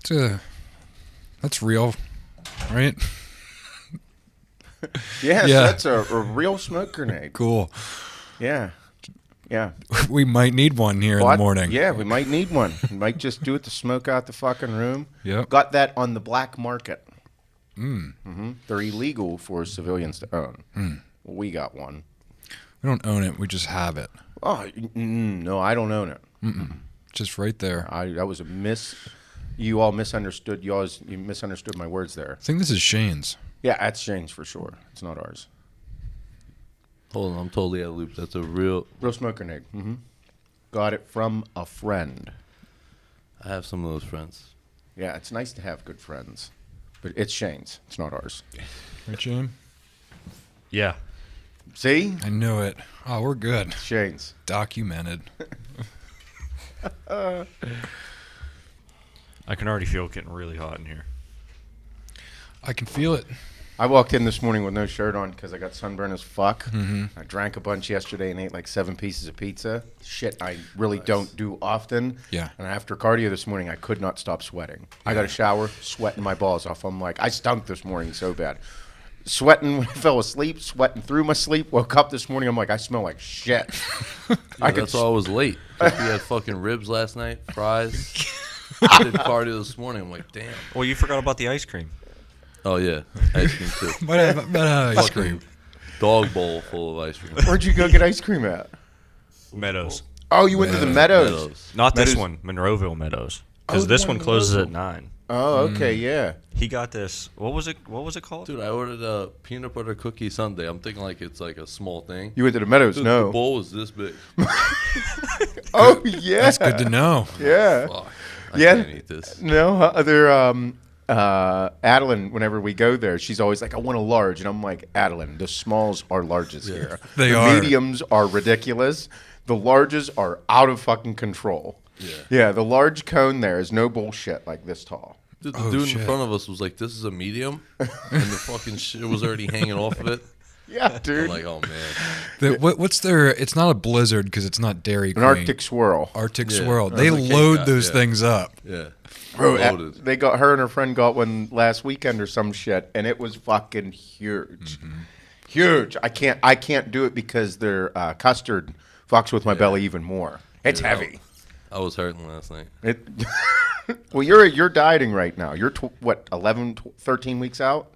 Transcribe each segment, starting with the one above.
That's real, right? Yes, Yeah. that's a real smoke grenade. Cool. Yeah. Yeah. We might need one here in the morning. Yeah, we might need one. We might just do it to smoke out the fucking room. Yep. Got that on the black market. Mm-hmm. They're illegal for civilians to own. We got one. We don't own it. We just have it. Oh, no, I don't own it. Just right there. That was a You all misunderstood. You misunderstood my words there. I think this is Shane's. Yeah, that's Shane's for sure. It's not ours. Hold on, I'm totally out of loop. That's a real smoke grenade. Got it from a friend. I have some of those friends. Yeah, it's nice to have good friends. But it's Shane's. It's not ours. Right, Shane? Yeah. See? I knew it. Oh, we're good. Shane's. Documented. I can already feel it getting really hot in here. I can feel it. I walked in this morning with no shirt on because I got sunburned as fuck. I drank a bunch yesterday and ate like 7 pieces of pizza. Shit I really don't do often. Yeah. And after cardio this morning, I could not stop sweating. I got a shower, sweating my balls off. I'm like, I stunk this morning so bad. Sweating when I fell asleep, sweating through my sleep. Woke up this morning, I'm like, I smell like shit. That's why I was late. We had fucking ribs last night, fries. I did cardio this morning. I'm like, damn. Well, you forgot about the ice cream. Oh, yeah. Ice cream, too. Might have ice cream. Dog bowl full of ice cream. Where'd you go get ice cream at? Meadows. Oh, you went to the Meadows. Not Meadows. this one, Monroeville Meadows. Because this one closes at 9. Oh, okay, yeah. He got this. What was it called? Dude, I ordered a peanut butter cookie sundae. I'm thinking like it's like a small thing. You went to the Meadows? Dude, No. The bowl was this big. Oh, yeah. That's good to know. Yeah. Fuck. I Yeah. can't eat this. No, Adeline, whenever we go there, she's always like, I want a large. And I'm like, Adeline, the smalls are larges here. They the are. mediums are ridiculous. The larges are out of fucking control. Yeah. Yeah, the large cone there is no bullshit like this tall. Dude, the dude in front of us was like, this is a medium. And the fucking shit was already hanging off of it. Yeah, dude. I'm like, oh, man. What's their... It's not a Blizzard because it's not Dairy Queen. An Arctic Swirl. Arctic Yeah. Swirl. Or They the Kit load Kat, those yeah. things up. Yeah. Bro, Loaded. they got her and her friend got one last weekend or some shit, and it was fucking huge. Huge. I can't do it because their custard fucks with my belly even more. It's Dude, heavy. I was hurting last night. Well, you're dieting right now. You're 11, 13 weeks out?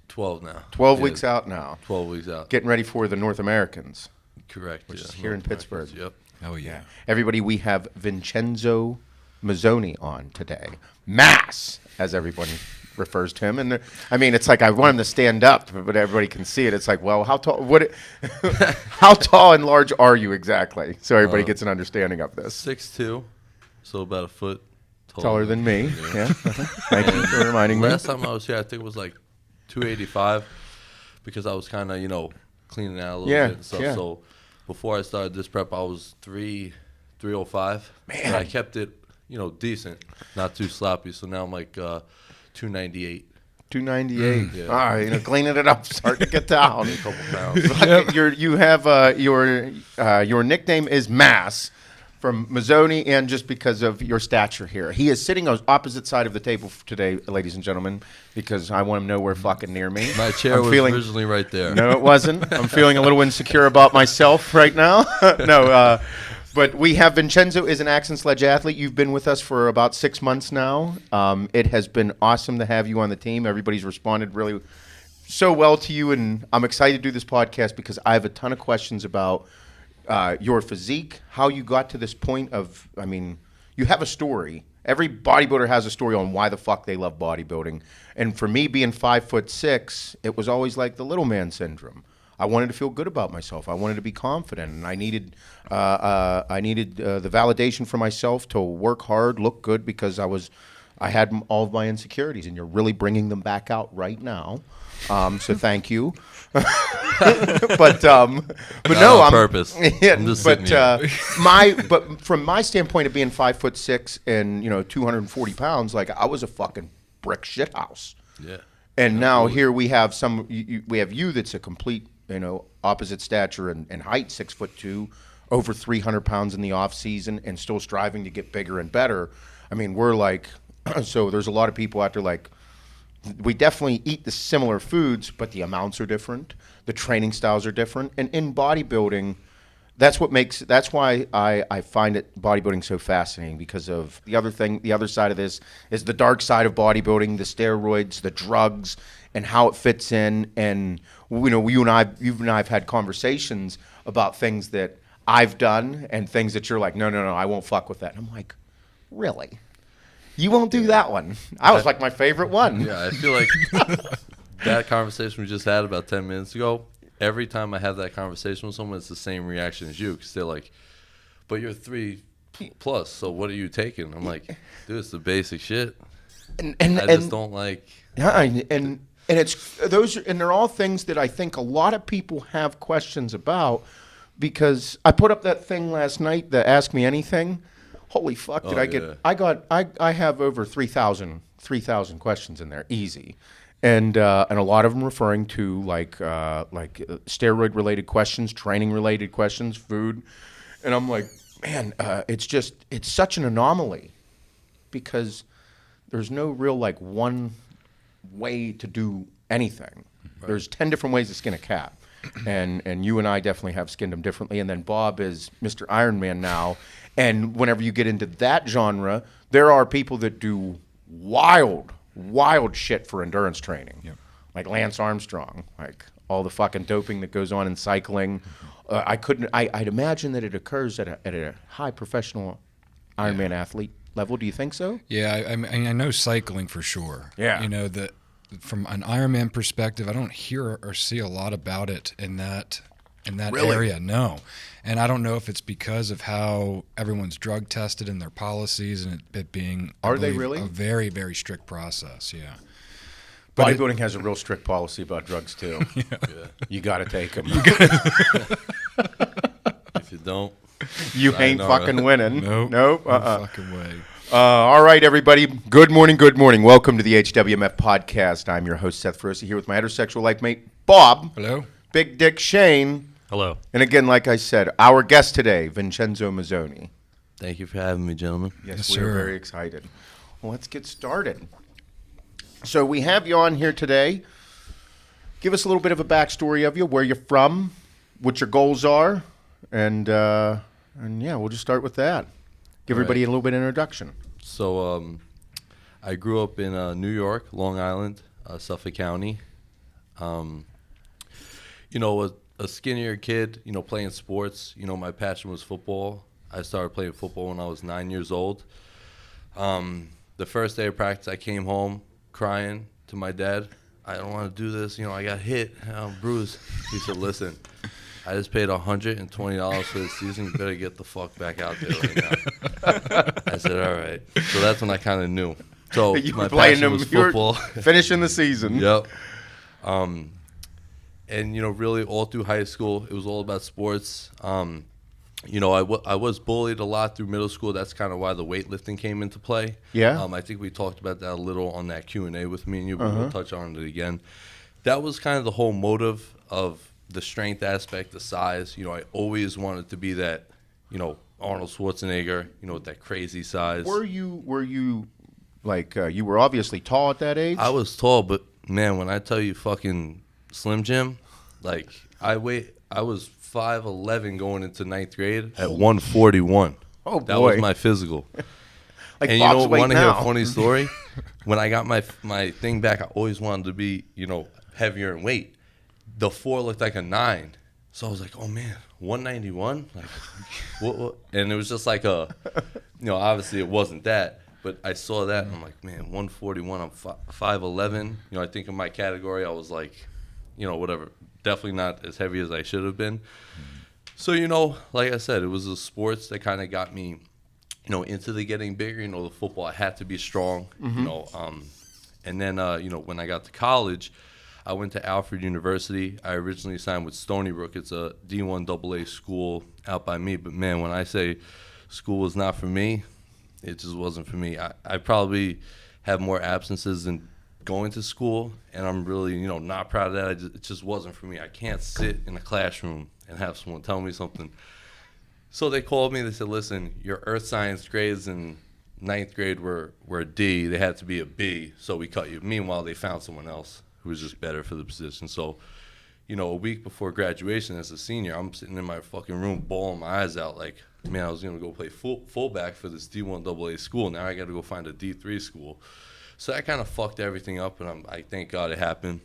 12 now. 12 Yeah, weeks out now. 12 weeks out. Getting ready for the North Americans. Correct. Which is here in Pittsburgh. Yep. Oh, yeah. Everybody, we have Vincenzo Masone on today. Mass, as everybody refers to him. And I mean, it's like I want him to stand up, but everybody can see it. It's like, well, how tall? How tall and large are you exactly? So everybody gets an understanding of this. 6'2", so about a foot Taller than me. Yeah. Thank you for reminding me. Last time I was here, I think it was like 285 because I was kind of, cleaning out a little bit and stuff. Yeah. So before I started this prep, I was 305. Man. And I kept it, decent, not too sloppy. So now I'm like 298. 298. Yeah. All right, cleaning it up, starting to get down. A couple pounds. You have your nickname is Mass from Masone, and just because of your stature here. He is sitting on the opposite side of the table today, ladies and gentlemen, because I want him nowhere fucking near me. My chair was originally right there. No, it wasn't. I'm feeling a little insecure about myself right now. No, but we have Vincenzo is an Axe Sledge athlete. You've been with us for about 6 months now. It has been awesome to have you on the team. Everybody's responded really so well to you, and I'm excited to do this podcast because I have a ton of questions about your physique, how you got to this point of, you have a story. Every bodybuilder has a story on why the fuck they love bodybuilding. And for me, being 5'6", it was always like the little man syndrome. I wanted to feel good about myself. I wanted to be confident, and I needed the validation for myself to work hard, look good, because I had all of my insecurities, and you're really bringing them back out right now. So thank you. but no, on purpose. Yeah, I'm just sitting here. But from my standpoint of being 5'6" and 240 pounds, like I was a fucking brick shithouse. Yeah. And now here we have we have you that's a complete opposite stature and height, 6'2", over 300 pounds in the off season, and still striving to get bigger and better. I mean, we're like So there's a lot of people out there like, we definitely eat the similar foods, but the amounts are different. The training styles are different. And in bodybuilding, that's why I find bodybuilding so fascinating, because of the other side of this is the dark side of bodybuilding, the steroids, the drugs, and how it fits in. And you and I have had conversations about things that I've done and things that you're like, no, I won't fuck with that. And I'm like, really? You won't do that one? I was like my favorite one. Yeah, I feel like that conversation we just had about 10 minutes ago, every time I have that conversation with someone, it's the same reaction as you, because they're like, but you're 3+, so what are you taking? I'm like, dude, it's the basic shit. And I just don't like. Yeah, and it's those, and they're all things that I think a lot of people have questions about, because I put up that thing last night, the Ask Me Anything. Holy fuck! Did I get? Yeah. I have over 3,000 questions in there, easy, and a lot of them referring to like steroid related questions, training related questions, food, and I'm like, man, it's such an anomaly, because there's no real like one way to do anything. Right. There's 10 different ways to skin a cat. And you and I definitely have skinned them differently. And then Bob is Mr. Iron Man now. And whenever you get into that genre, there are people that do wild shit for endurance training. Yep. Like Lance Armstrong, like all the fucking doping that goes on in cycling. I'd imagine that it occurs at a high professional Ironman athlete level. Do you think so? Yeah, I mean, I know cycling for sure. Yeah. That from an Ironman perspective, I don't hear or see a lot about it in that Really? area. No. And I don't know if it's because of how everyone's drug tested and their policies, and it being Are they really? A very, very strict process, yeah. But bodybuilding has a real strict policy about drugs too. Yeah. You got to take them. If you don't, you ain't fucking winning. Nope. No fucking way. All right, everybody. Good morning. Welcome to the HWMF Podcast. I'm your host, Seth Feroce, here with my heterosexual life mate, Bob. Hello. Big Dick Shane. Hello. And again, like I said, our guest today, Vincenzo Masone. thank you for having me, gentlemen. Yes, Yes, we're sir. very excited. Well, let's get started. So we have you on here today. Give us a little bit of a backstory of you, where you're from, what your goals are, and yeah, we'll just start with that. Give everybody a little bit of introduction. So I grew up in New York, Long Island, Suffolk County. A skinnier kid, playing sports. My passion was football. I started playing football when I was 9 years old. The first day of practice, I came home crying to my dad. I don't want to do this. I got hit. I'm bruised. He said, listen, I just paid $120 for the season. You better get the fuck back out there right now. I said, all right. So that's when I kind of knew. So You my were playing passion them. was You were football. finishing the season. Yep. And really all through high school, it was all about sports. I was bullied a lot through middle school. That's kind of why the weightlifting came into play. Yeah. I think we talked about that a little on that Q&A with me and you, but we'll touch on it again. That was kind of the whole motive of the strength aspect, the size. I always wanted to be that, Arnold Schwarzenegger, with that crazy size. Were you like you were obviously tall at that age? I was tall, but man, when I tell you fucking Slim Jim, like I was 5'11" going into 9th grade at 141. Oh boy, that was my physical. Like and Bob's weight want to hear now. a funny story? When I got my thing back, I always wanted to be heavier in weight. The 4 looked like a 9, so I was like, oh man, 191. Like, what? And it was just like obviously it wasn't that. But I saw that, and I'm like, man, 141, I'm 5'11". I think in my category, I was like, whatever. Definitely not as heavy as I should have been. So, like I said, it was the sports that kind of got me, into the getting bigger. The football, I had to be strong, And then, when I got to college, I went to Alfred University. I originally signed with Stony Brook. It's a D1 AA school out by me. But, man, when I say school was not for me, it just wasn't for me. I probably have more absences than going to school, and I'm really, not proud of that. It just wasn't for me. I can't sit in a classroom and have someone tell me something. So they called me. They said, listen, your earth science grades and ninth grade were a D. They had to be a B, so we cut you. Meanwhile, they found someone else who was just better for the position. So, you know, a week before graduation as a senior, I'm sitting in my fucking room bawling my eyes out like, man, I was going to go play fullback for this D1 AA school. Now I got to go find a D3 school. So that kind of fucked everything up, and I thank God it happened.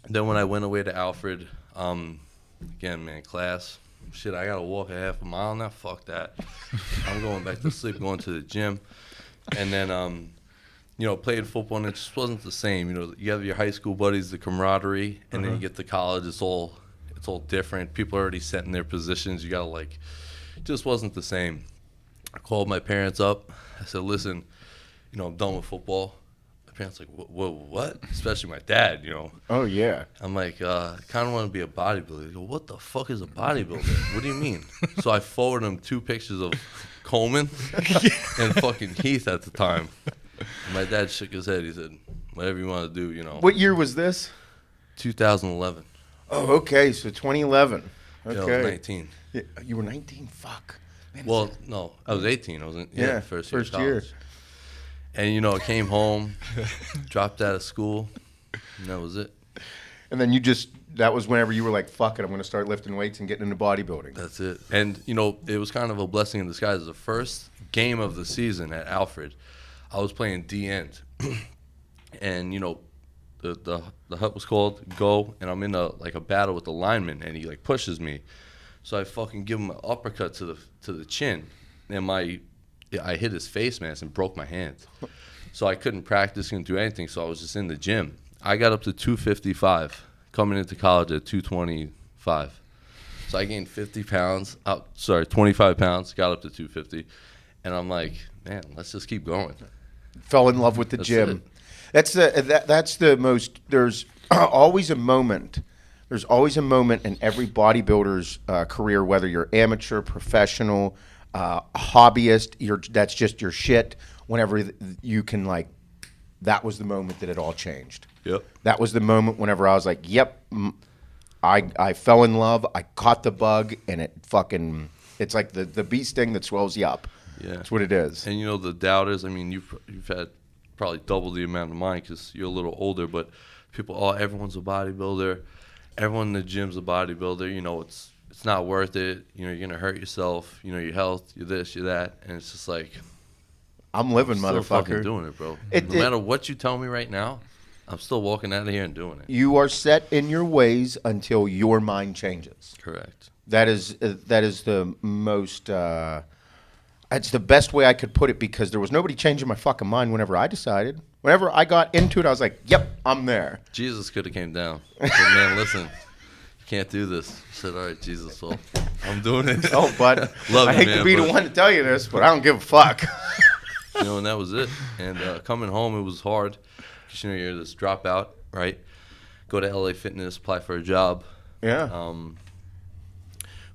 Then when I went away to Alfred, again, man, class, shit, I got to walk a half a mile now. Fuck that. I'm going back to sleep, going to the gym. And then, you know, played football, and it just wasn't the same. You know, you have your high school buddies, the camaraderie, and then you get to college, it's all different. People are already set in their positions. You got to, like, it just wasn't the same. I called my parents up. I said, listen, you know, I'm done with football. My parents like, whoa, what? Especially my dad, you know. Oh, yeah. I'm like, I kind of want to be a bodybuilder. They go, what the fuck is a bodybuilder? What do you mean? So I forwarded them 2 pictures of Coleman and fucking Heath at the time. And my dad shook his head. He said, whatever you want to do, you know. What year was this? 2011. Oh, okay. So 2011. Okay. Yeah, I was 19. Yeah, you were 19? Fuck. Man, Well, no, I was 18. I was in first year. First year. And, you know, I came home, dropped out of school, and that was it. And then that was whenever you were like, fuck it, I'm going to start lifting weights and getting into bodybuilding. That's it. And, you know, it was kind of a blessing in disguise. The first game of the season at Alfred, I was playing D-end. And, you know, the hut was called Go, and I'm in a battle with the lineman, and he, like, pushes me. So I fucking give him an uppercut to the chin, and I hit his face mask and broke my hand. So I couldn't practice, couldn't do anything, so I was just in the gym. I got up to 255, coming into college at 225. So I gained 25 pounds, got up to 250. And I'm like, man, let's just keep going. Fell in love with the gym. That's the most, there's always a moment. There's always a moment in every bodybuilder's career, whether you're amateur, professional, hobbyist, that's just your shit. Whenever you can, like, that was the moment that it all changed. Yep. That was the moment whenever I was like, yep, I fell in love, I caught the bug, and it's like the bee sting that swells you up. Yeah. That's what it is. And, you know, the doubters, I mean, you've had probably double the amount of mine because you're a little older, but everyone's a bodybuilder. Everyone in the gym's a bodybuilder. You know, it's not worth it. You know, you're going to hurt yourself. You know, your health, you're this, you're that. And it's just like, I'm living, still motherfucker. fucking doing it, bro. No matter what you tell me right now, I'm still walking out of here and doing it. You are set in your ways until your mind changes. Correct. That is the most. It's the best way I could put it because there was nobody changing my fucking mind whenever I decided. Whenever I got into it, I was like, "Yep, I'm there." Jesus could have came down. He said, man, listen, you can't do this. I said, all right, Jesus, well, I'm doing it. Oh, but Love I you, hate man, to be the but- one to tell you this, but I don't give a fuck. You know, and that was it. And coming home, it was hard. 'Cause, you know, you're this dropout, right? Go to LA Fitness, apply for a job. Yeah.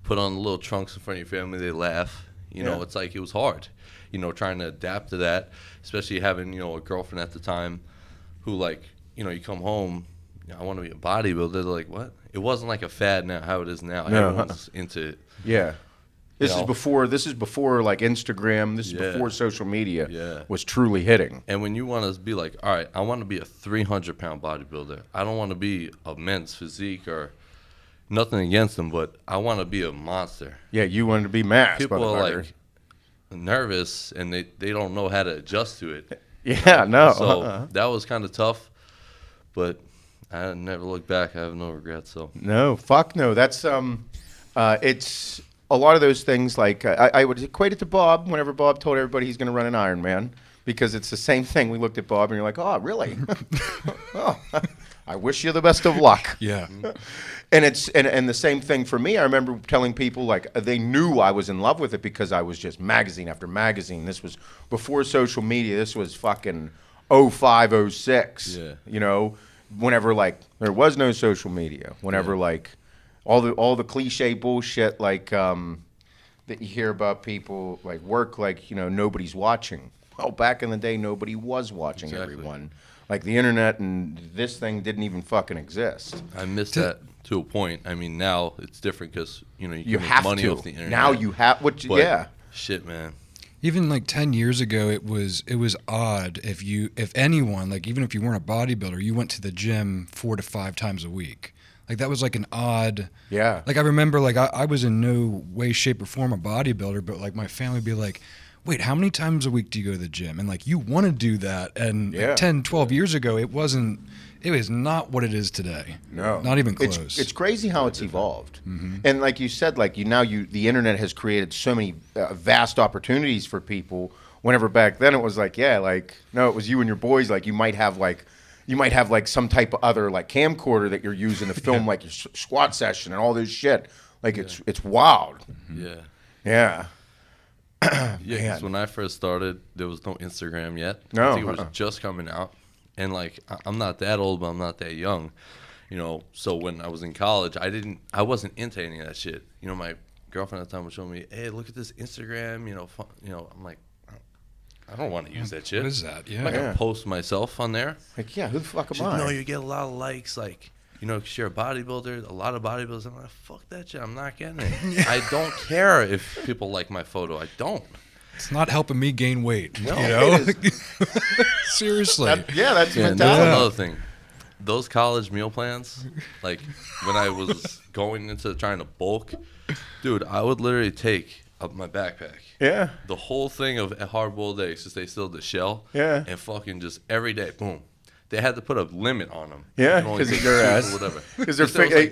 Put on the little trunks in front of your family. They laugh. You know, it's like it was hard. You know, trying to adapt to that, especially having, you know, a girlfriend at the time who, like, you know, you come home, you know, I want to be a bodybuilder. They're like, what? It wasn't like a fad now, how it is now. No. Everyone's into it. Yeah. This You is know? before like Instagram. This is Yeah. before social media Yeah. was truly hitting. And when you want to be like, all right, I want to be a 300-pound bodybuilder. I don't want to be a men's physique or nothing against them, but I want to be a monster. Yeah, you wanted to be mass. People are motherfucker. like nervous and they don't know how to adjust to it. Yeah, no. So that was kind of tough, but I never look back. I have no regrets. So No, fuck no. That's it's a lot of those things. Like I would equate it to Bob. Whenever Bob told everybody he's going to run an Ironman, because it's the same thing. We looked at Bob and you're like, oh, really? Oh, I wish you the best of luck. Yeah. And it's and the same thing for me. I remember telling people, like, they knew I was in love with it because I was just magazine after magazine. This was before social media. This was fucking 05, 06. Yeah. You know, whenever, like, there was no social media. Whenever, like, all the cliche bullshit, like, that you hear about people, like, work like, you know, nobody's watching. Well, back in the day, nobody was watching Exactly. everyone. Like, the internet and this thing didn't even fucking exist. I missed that to a point. I mean, now it's different because, you know, you You can have make money to. off the internet. Now you have, which, But yeah. shit, man. Even like 10 years ago, it was odd if anyone, like even if you weren't a bodybuilder, you went to the gym 4 to 5 times a week. Like that was like an odd. Yeah. Like I remember, like I was in no way, shape, or form a bodybuilder, but like my family would be like, "Wait, how many times a week do you go to the gym?" And like you want to do that, and like 10, 12 years ago, it wasn't. It was not what it is today. No, not even close. It's crazy how it's evolved, and like you said, like the internet has created so many vast opportunities for people. Whenever back then it was like, no, it was you and your boys. Like you might have like some type of other like camcorder that you're using to film like your squat session and all this shit. Like it's wild. Yeah. Yeah. Yeah, because when I first started, there was no Instagram yet. No, I think it was just coming out. And, like, I'm not that old, but I'm not that young. You know, so when I was in college, I wasn't into any of that shit. You know, my girlfriend at the time would show me, hey, look at this Instagram, I'm like, I don't want to use that shit. What is that? Yeah. I'm not going to post myself on there. Like, who the fuck am She's like, I? no, you get a lot of likes, like, because you're a bodybuilder, a lot of bodybuilders. I'm like, fuck that shit, I'm not getting it. I don't care if people like my photo. I don't. It's not helping me gain weight. No, you know? it is. Seriously. That's And mentality. that's another thing. Those college meal plans, like when I was going into trying to bulk, dude, I would literally take up my backpack. Yeah. The whole thing of hard-boiled eggs, just they still the shell. Yeah. And fucking just every day, boom. They had to put a limit on them. Yeah, You can only because take of your 2 or ass. whatever. Because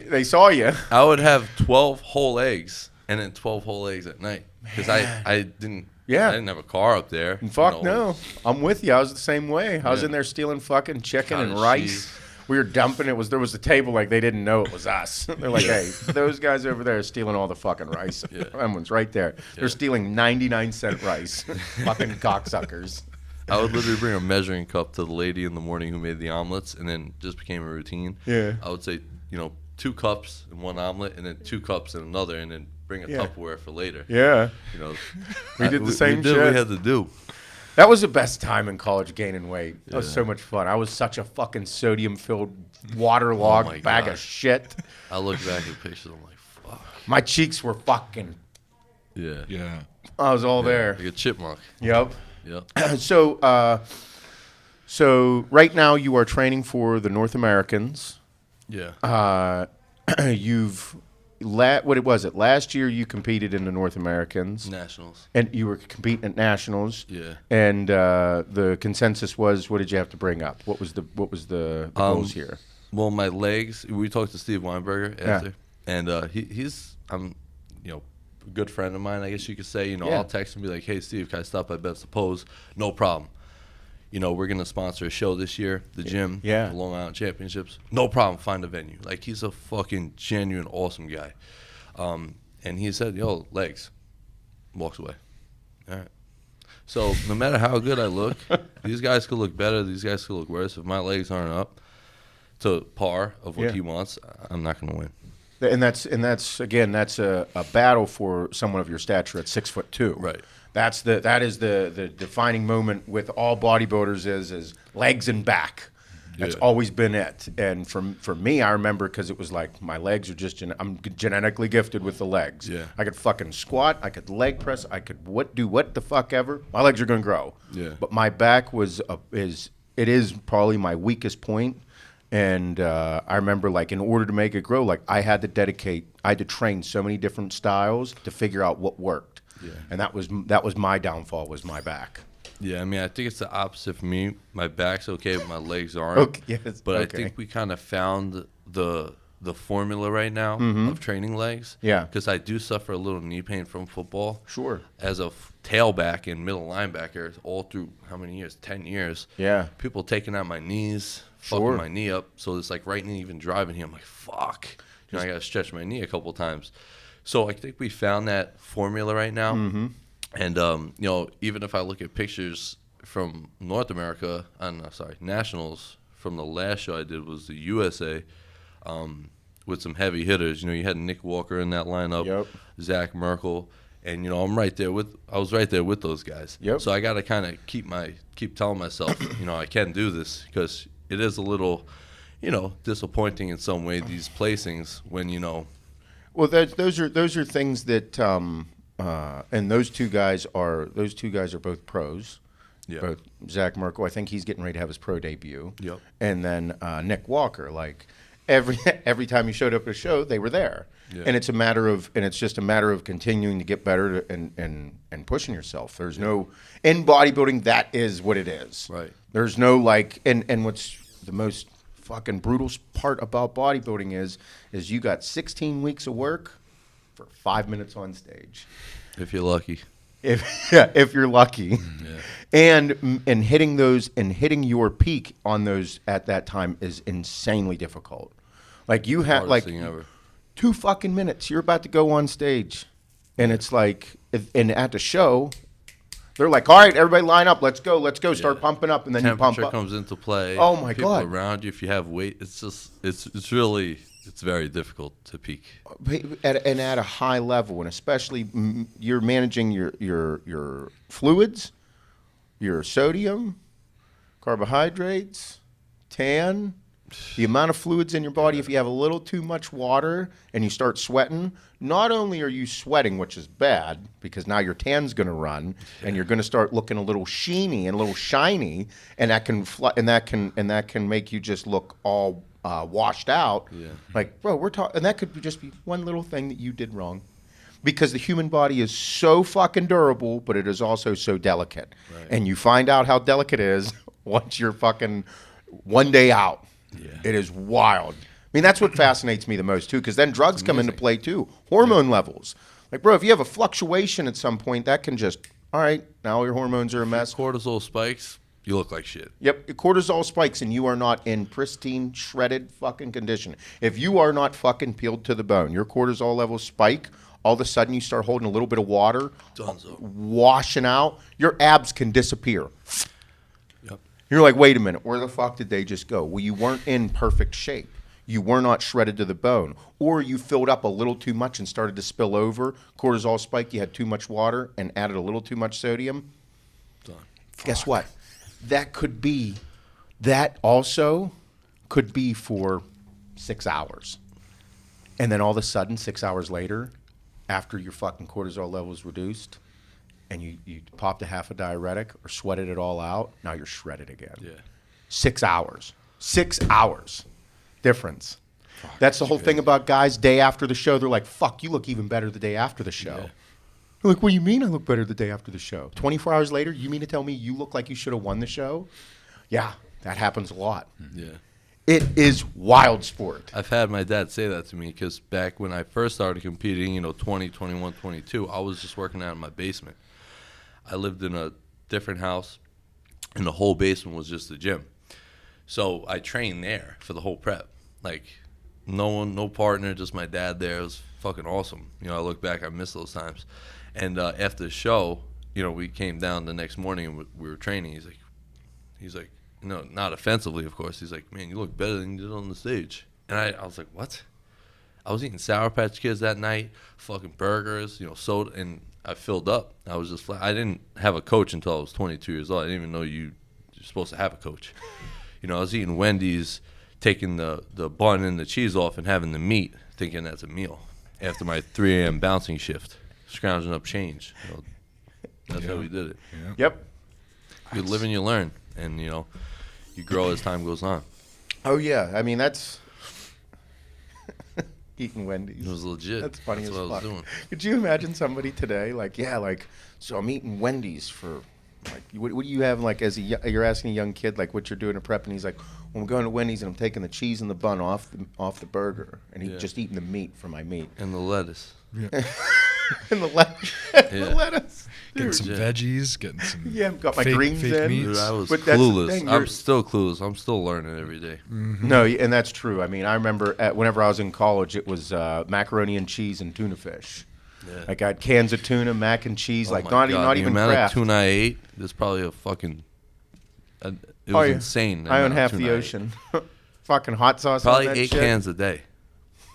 they saw you. I would have 12 whole eggs and then 12 whole eggs at night because I didn't. Yeah. I didn't have a car up there. Fuck no. I'm with you. I was the same way. I was Yeah. in there stealing fucking chicken and Cottage rice. cheese. We were dumping it. There was a table like they didn't know it was us. They're like, hey, those guys over there are stealing all the fucking rice. Yeah. Someone's right there. They're stealing 99-cent rice. Fucking cocksuckers. I would literally bring a measuring cup to the lady in the morning who made the omelets, and then just became a routine. Yeah. I would say, 2 cups in one omelet, and then 2 cups in another, and then bring a Tupperware for later. Yeah. We did the same we did shit. what we had to do. That was the best time in college, gaining weight. That was Yeah. so much fun. I was such a fucking sodium-filled, waterlogged my bag God. of shit. I look back at pictures, I'm like, fuck. My cheeks were fucking. Yeah. Yeah. I was all there. Like a chipmunk. Yep. Yep. So right now you are training for the North Americans. Yeah. What was it? Last year you competed in the North Americans, Nationals. and you were competing at nationals. Yeah. And the consensus was, what did you have to bring up? What was the goals here? Well, my legs. We talked to Steve Weinberger after, and he's a good friend of mine, I guess you could say. I'll text him and be like, "Hey, Steve, can I stop by Best of Pose?" No problem. We're gonna sponsor a show this year, the gym, Yeah. the Long Island Championships. No problem, find a venue. Like he's a fucking genuine awesome guy. And he said, "Yo, legs," walks away. All right. So no matter how good I look, these guys could look better. These guys could look worse. If my legs aren't up to par of what he wants, I'm not gonna win. And that's again, that's a battle for someone of your stature at 6'2". Right. That is the defining moment with all bodybuilders is legs and back. That's always been it. And for me, I remember because it was like my legs are just I'm genetically gifted with the legs. Yeah. I could fucking squat. I could leg press. I could do what the fuck ever. My legs are gonna grow. Yeah. But my back is probably my weakest point. And I remember, like, in order to make it grow, like, I had to train so many different styles to figure out what worked. Yeah. And that was my downfall, was my back. Yeah, I mean, I think it's the opposite for me. My back's okay, but my legs aren't. Okay, yes, but I okay. think we kind of found the formula right now of training legs. Yeah. Because I do suffer a little knee pain from football. Sure. As a tailback and middle linebacker all through how many years? 10 years. Yeah. People taking out my knees, Sure. fucking my knee up. So it's like right knee even driving here. I'm like, fuck. I got to stretch my knee a couple times. So I think we found that formula right now. Mm-hmm. And, even if I look at pictures from North America, Nationals, from the last show I did was the USA, with some heavy hitters. You had Nick Walker in that lineup, Yep. Zach Merkel, and I was right there with those guys. Yep. So I got to kind of keep telling myself, I can do this, because it is a little, disappointing in some way, these placings when Well, those are things that and those two guys are both pros. Yeah. Both Zach Merkel, I think he's getting ready to have his pro debut. Yep. And then Nick Walker, like every time he showed up at a show, they were there. Yeah. And it's just a matter of continuing to get better and pushing yourself. There's no in bodybuilding, that is what it is. Right. There's no like and what's the most fucking brutal part about bodybuilding is you got 16 weeks of work for 5 minutes on stage. If you're lucky. If you're lucky. Yeah. And hitting your peak on those at that time is insanely difficult. Like you have like thing ever. 2 fucking minutes, you're about to go on stage, and it's like, and at the show, they're like, all right, everybody line up, let's go, start pumping up, and then you pump Temperature up. comes into play. Oh my People God. around you, if you have weight, it's really very difficult to peak. And at a high level, and especially you're managing your fluids, your sodium, carbohydrates, tan, the amount of fluids in your body. If you have a little too much water and you start sweating, not only are you sweating, which is bad because now your tan's going to run and you're going to start looking a little sheeny and a little shiny, and that can make you just look all washed out. Yeah. Like, bro, we're talking, and that could just be one little thing that you did wrong. Because the human body is so fucking durable, but it is also so delicate. Right. And you find out how delicate it is once you're fucking one day out. Yeah. It is wild. I mean, that's what fascinates me the most, too, because then drugs come into play, too. Hormone levels. Like, bro, if you have a fluctuation at some point, that can just, all right, now your hormones are a mess. Cortisol spikes, you look like shit. Yep, cortisol spikes, and you are not in pristine, shredded fucking condition. If you are not fucking peeled to the bone, your cortisol levels spike, all of a sudden you start holding a little bit of water, washing out, your abs can disappear. Yep. You're like, wait a minute, where the fuck did they just go? Well, you weren't in perfect shape. You were not shredded to the bone. Or you filled up a little too much and started to spill over. Cortisol spike, you had too much water and added a little too much sodium. Done. Guess what? That also could be for 6 hours. And then all of a sudden, 6 hours later, after your fucking cortisol levels reduced, and you popped a half a diuretic or sweated it all out, now you're shredded again. Yeah. 6 hours. 6 hours difference. That's the whole thing about guys day after the show. They're like, fuck, you look even better the day after the show. Yeah. They're like, what do you mean I look better the day after the show? 24 hours later, you mean to tell me you look like you should have won the show? Yeah, that happens a lot. Yeah. It is wild sport. I've had my dad say that to me because back when I first started competing, 20, 21, 22, I was just working out in my basement. I lived in a different house, and the whole basement was just the gym. So I trained there for the whole prep. Like, no partner, just my dad there. It was fucking awesome. I look back, I miss those times. And after the show, we came down the next morning and we were training. He's like, no, not offensively, of course. He's like, man, you look better than you did on the stage. And I was like, what? I was eating Sour Patch Kids that night, fucking burgers, soda, and I filled up. I was just flat. I didn't have a coach until I was 22 years old. I didn't even know you're supposed to have a coach. I was eating Wendy's, taking the bun and the cheese off and having the meat, thinking that's a meal. After my 3 a.m. bouncing shift, scrounging up change. That's how we did it. Yeah. Yep. You live and you learn, and you grow as time goes on. Oh yeah, I mean that's eating Wendy's. It was legit. That's funny that's as what fuck. I was doing. Could you imagine somebody today so I'm eating Wendy's for what do you have you're asking a young kid what you're doing in prep, and he's like, well, I'm going to Wendy's and I'm taking the cheese and the bun off the burger, and he's just eating the meat for my meat and the lettuce. Yeah. And the lettuce. The lettuce. Getting some veggies, getting some got my greens in. Meats. Dude, I was But that's the clueless. thing, I'm still clueless. I'm still learning every day. Mm-hmm. No, and that's true. I mean, I remember whenever I was in college, it was macaroni and cheese and tuna fish. Yeah. I got cans of tuna, mac and cheese, Oh my not God, even the amount Kraft. of tuna I ate, there's probably a fucking. It was insane. I own amount of half tuna the I ate. ocean. Fucking hot sauce. Probably on that 8 shit. cans a day.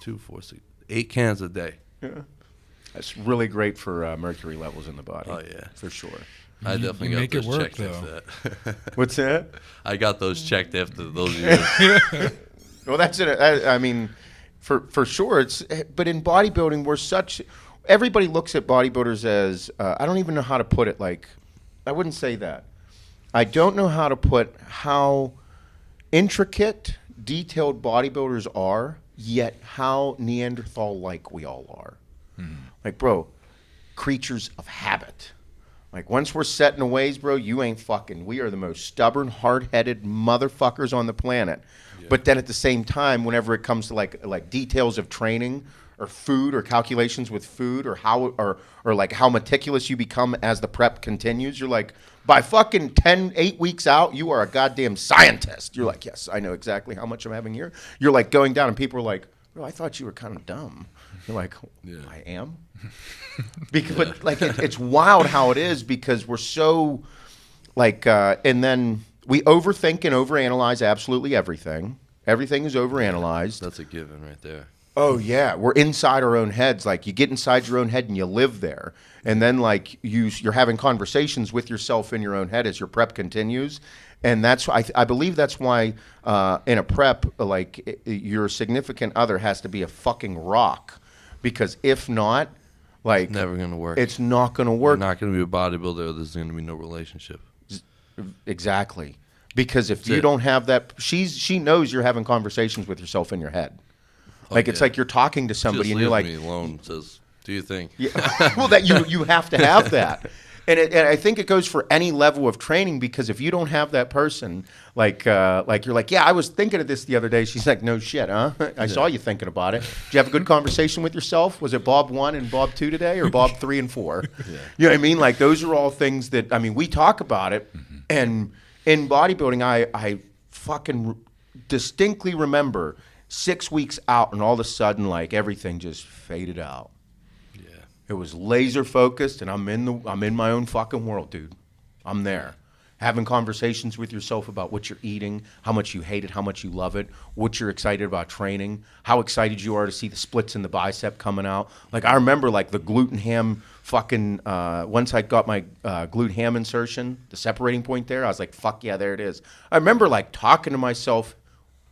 2, 4, 6. 8 cans a day. Yeah. That's really great for mercury levels in the body. Oh yeah, for sure. I definitely you got make it those work, checked after that. What's that? I got those checked after those years. Well, that's it. I mean, for sure. But in bodybuilding, we're such. everybody looks at bodybuilders as, I don't even know how to put it. Like, I wouldn't say that. I don't know how to put how intricate, detailed bodybuilders are, yet how Neanderthal-like we all are. Like, bro, creatures of habit. Like, once we're set in the ways, bro, you ain't fucking. We are the most stubborn, hard-headed motherfuckers on the planet. Yeah. But then at the same time, whenever it comes to like details of training or food or calculations with food or how or like how meticulous you become as the prep continues, you're like, by fucking 8 weeks out, you are a goddamn scientist. You're like, yes, I know exactly how much I'm having here. You're like going down, and people are like, bro, I thought you were kind of dumb. You're like, I am? Because, but like it's wild how it is because we're so like, and then we overthink and overanalyze absolutely everything. Everything is overanalyzed. That's a given right there. Oh yeah, we're inside our own heads. Like you get inside your own head and you live there, and then like you're having conversations with yourself in your own head as your prep continues. And that's I believe that's why in a prep, like your significant other has to be a fucking rock, because if not, like It's never gonna work. It's not gonna work. You're not gonna be a bodybuilder. There's gonna be no relationship. Exactly, because if you don't have that, she knows you're having conversations with yourself in your head. Like it's like you're talking to somebody and you're like, me alone. Says, do you think? Yeah. Well, that you have to have that. And I think it goes for any level of training, because if you don't have that person, like you're like, yeah, I was thinking of this the other day. She's like, no shit, huh? I saw you thinking about it. Did you have a good conversation with yourself? Was it Bob 1 and Bob 2 today, or Bob 3 and 4? Yeah. You know what I mean? Like those are all things that, I mean, we talk about it. And in bodybuilding, I fucking distinctly remember 6 weeks out, and all of a sudden, like everything just faded out. It was laser focused, and I'm in my own fucking world, dude. I'm there, having conversations with yourself about what you're eating, how much you hate it, how much you love it, what you're excited about training, how excited you are to see the splits in the bicep coming out. Like I remember, like the glute ham fucking. Once I got my glute ham insertion, the separating point there, I was like, fuck yeah, there it is. I remember like talking to myself,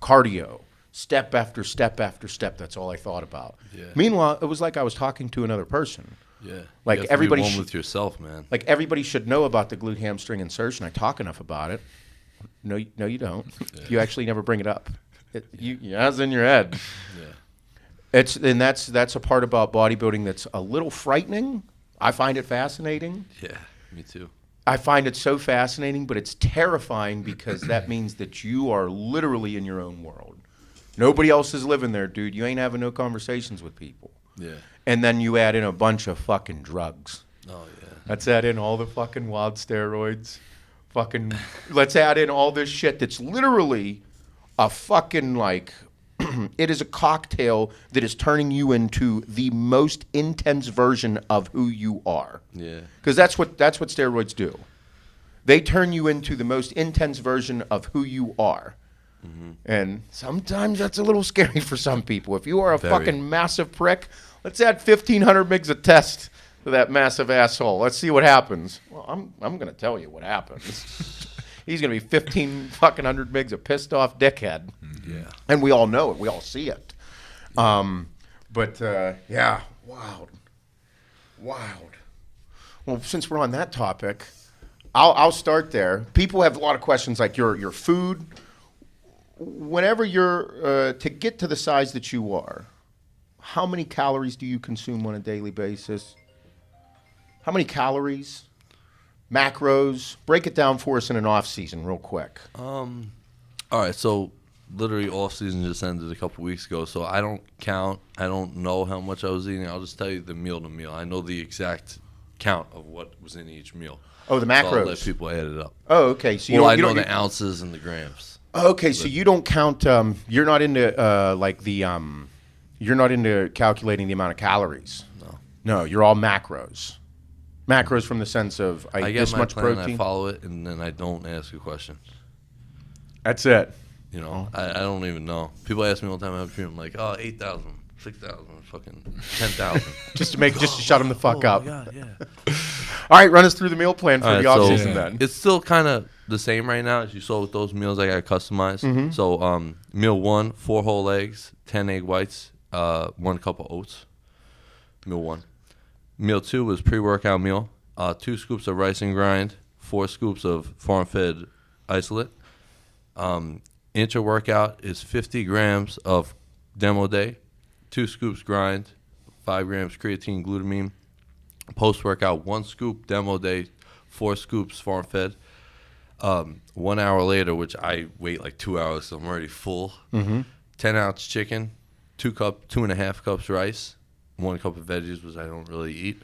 cardio. Step after step after step. That's all I thought about. Yeah. Meanwhile, it was like I was talking to another person. Yeah. Like you have everybody to be one with yourself, man. Like everybody should know about the glute hamstring insertion. I talk enough about it. No, you don't. Yeah. You actually never bring it up. It's in your head. Yeah. That's a part about bodybuilding that's a little frightening. I find it fascinating. Yeah, me too. I find it so fascinating, but it's terrifying because that means that you are literally in your own world. Nobody else is living there, dude. You ain't having no conversations with people. Yeah. And then you add in a bunch of fucking drugs. Oh, yeah. Let's add in all the fucking wild steroids. Let's add in all this shit that's literally a fucking, like, it is a cocktail that is turning you into the most intense version of who you are. Yeah. Because that's what steroids do. They turn you into the most intense version of who you are. Mm-hmm. And sometimes that's a little scary for some people. If you are a fucking massive prick, let's add 1,500 mgs of test to that massive asshole. Let's see what happens. Well, I'm going to tell you what happens. He's going to be 1,500 mgs of pissed off dickhead. Yeah. And we all know it. We all see it. Yeah, wild. Well, since we're on that topic, I'll start there. People have a lot of questions like your food. Whenever you're to get to the size that you are, how many calories do you consume on a daily basis? How many calories, macros? Break it down for us in an off season, real quick. All right, so literally off season just ended a couple weeks ago, so I don't count. I don't know how much I was eating. I'll just tell you the meal to meal. I know the exact count of what was in each meal. Oh, the macros. So I'll let people add it up. Oh, okay. So I know the ounces and the grams. Okay, so you don't count. You're not into you're not into calculating the amount of calories. No, you're all macros. Macros from the sense of I get this my much plan, protein. I follow it, and then I don't ask a question. That's it. You know, I don't even know. People ask me all the time. I'm like, 8,000, 6,000, fucking 10,000. just to shut them the fuck up. God, yeah. All right, run us through the meal plan for the off season then. It's still kind of the same right now as you saw with those meals I got customized. Mm-hmm. So meal 1, 4 whole eggs, 10 egg whites, 1 cup of oats. Meal 1. Meal 2 was pre-workout meal. 2 scoops of rice and grind, 4 scoops of farm-fed isolate. Intra-workout is 50 grams of demo day, 2 scoops grind, 5 grams creatine glutamine. Post-workout, 1 scoop demo day, 4 scoops farm-fed. 1 hour later, which I wait like 2 hours, so I'm already full. 10-ounce chicken, 2.5 cups rice, 1 cup of veggies, which I don't really eat.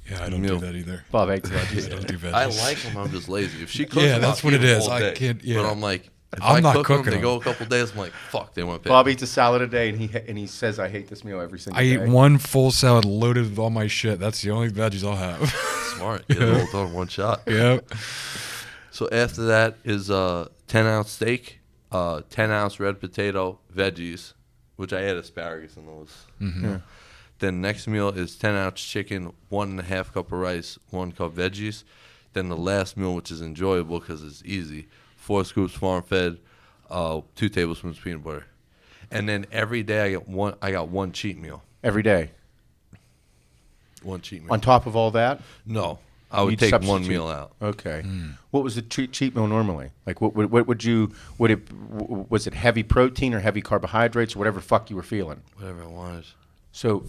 Yeah, I don't do that either. Bob hates veggies. I don't do veggies. I like them. I'm just lazy. If she cooks, Yeah, them, that's I'll what it eat them is. all I day. can't- yeah. But I'm like, if I'm I not cook cooking them, they them. go a couple days. I'm like, fuck, they went bad. Bob eats a salad a day, and he says, "I hate this meal every single I day." eat one full salad loaded with all my shit. That's the only veggies I'll have. Smart. Get it all done in one shot. Yep. So after that is a 10-ounce steak, 10-ounce red potato, veggies, which I add asparagus in those. Yeah. Then next meal is 10-ounce chicken, 1.5 cup of rice, 1 cup veggies. Then the last meal, which is enjoyable because it's easy, 4 scoops farm-fed, 2 tablespoons peanut butter. And then every day I got one cheat meal. Every day. One cheat meal. On top of all that? No. I would You'd take one substitute. meal out. Okay. What was the cheat meal normally? Like, what would it, was it heavy protein or heavy carbohydrates or whatever fuck you were feeling? Whatever I wanted. So,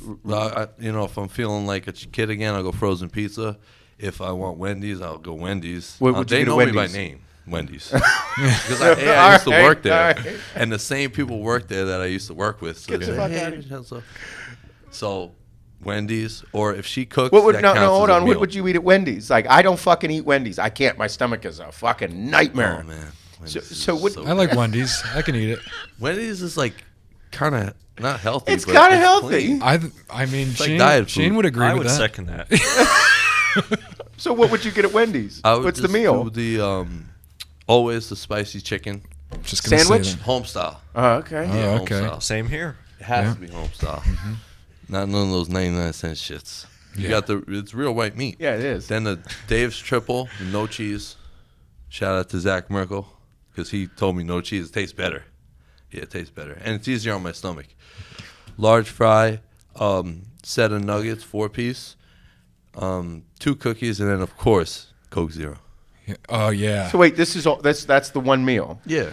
If I'm feeling like a kid again, I'll go frozen pizza. If I want Wendy's, I'll go Wendy's. What would you they get at know me by Wendy's? name, Wendy's. Because I used to All work right, there. all right. And the same people work there that I used to work with. So, Get the fuck out of here. So Wendy's, or if she cooks, what would, that no, counts hold as a on. What meal. would you eat at Wendy's? Like, I don't fucking eat Wendy's. I can't. My stomach is a fucking nightmare. Oh, man. So Wendy's is what- I like Wendy's. I can eat it. Wendy's is like kind of not healthy. It's but kinda healthy. clean. I mean, like Shane, diet food. Shane would agree I with would that. second that. So what would you get at Wendy's? I would What's the just meal? do the always the spicy chicken, Just gonna say Sandwich? that. home style. Oh, okay. Oh, Yeah, home okay. style. Same here. It has Yeah. to be home style. Not none of those 99-cent shits. You Yeah. got it's real white meat. Yeah, it is. Then the Dave's triple, no cheese. Shout out to Zach Merkel because he told me no cheese. It tastes better. Yeah, it tastes better. And it's easier on my stomach. Large fry, set of nuggets, 4-piece, 2 cookies, and then, of course, Coke Zero. Yeah. Oh yeah. So wait, this is all. That's the one meal. Yeah.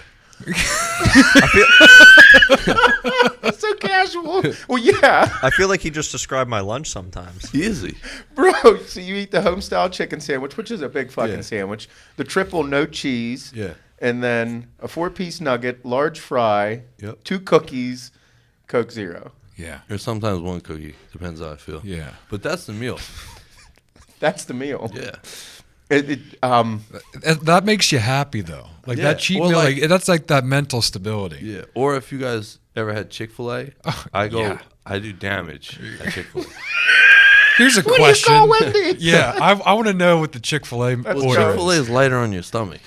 That's so casual. Well, yeah, I feel like he just described my lunch sometimes. Easy. bro. So you eat the home style chicken sandwich, which is a big fucking Yeah. sandwich. The triple, no cheese. Yeah. And then a 4-piece nugget, large fry, Yep. 2 cookies, Coke Zero. Yeah. Or sometimes 1 cookie. Depends how I feel. Yeah. But that's the meal. That's the meal. Yeah. That makes you happy though. Like Yeah. that cheat Or meal. like- Like that's like that mental stability. Yeah. Or if you guys ever had Chick-fil-A, yeah. I do damage at Chick-fil-A. Here's a What do you question. call Wendy's? Yeah, I want to know what the Chick-fil-A Let's Well, order go. Chick-fil-A is lighter on your stomach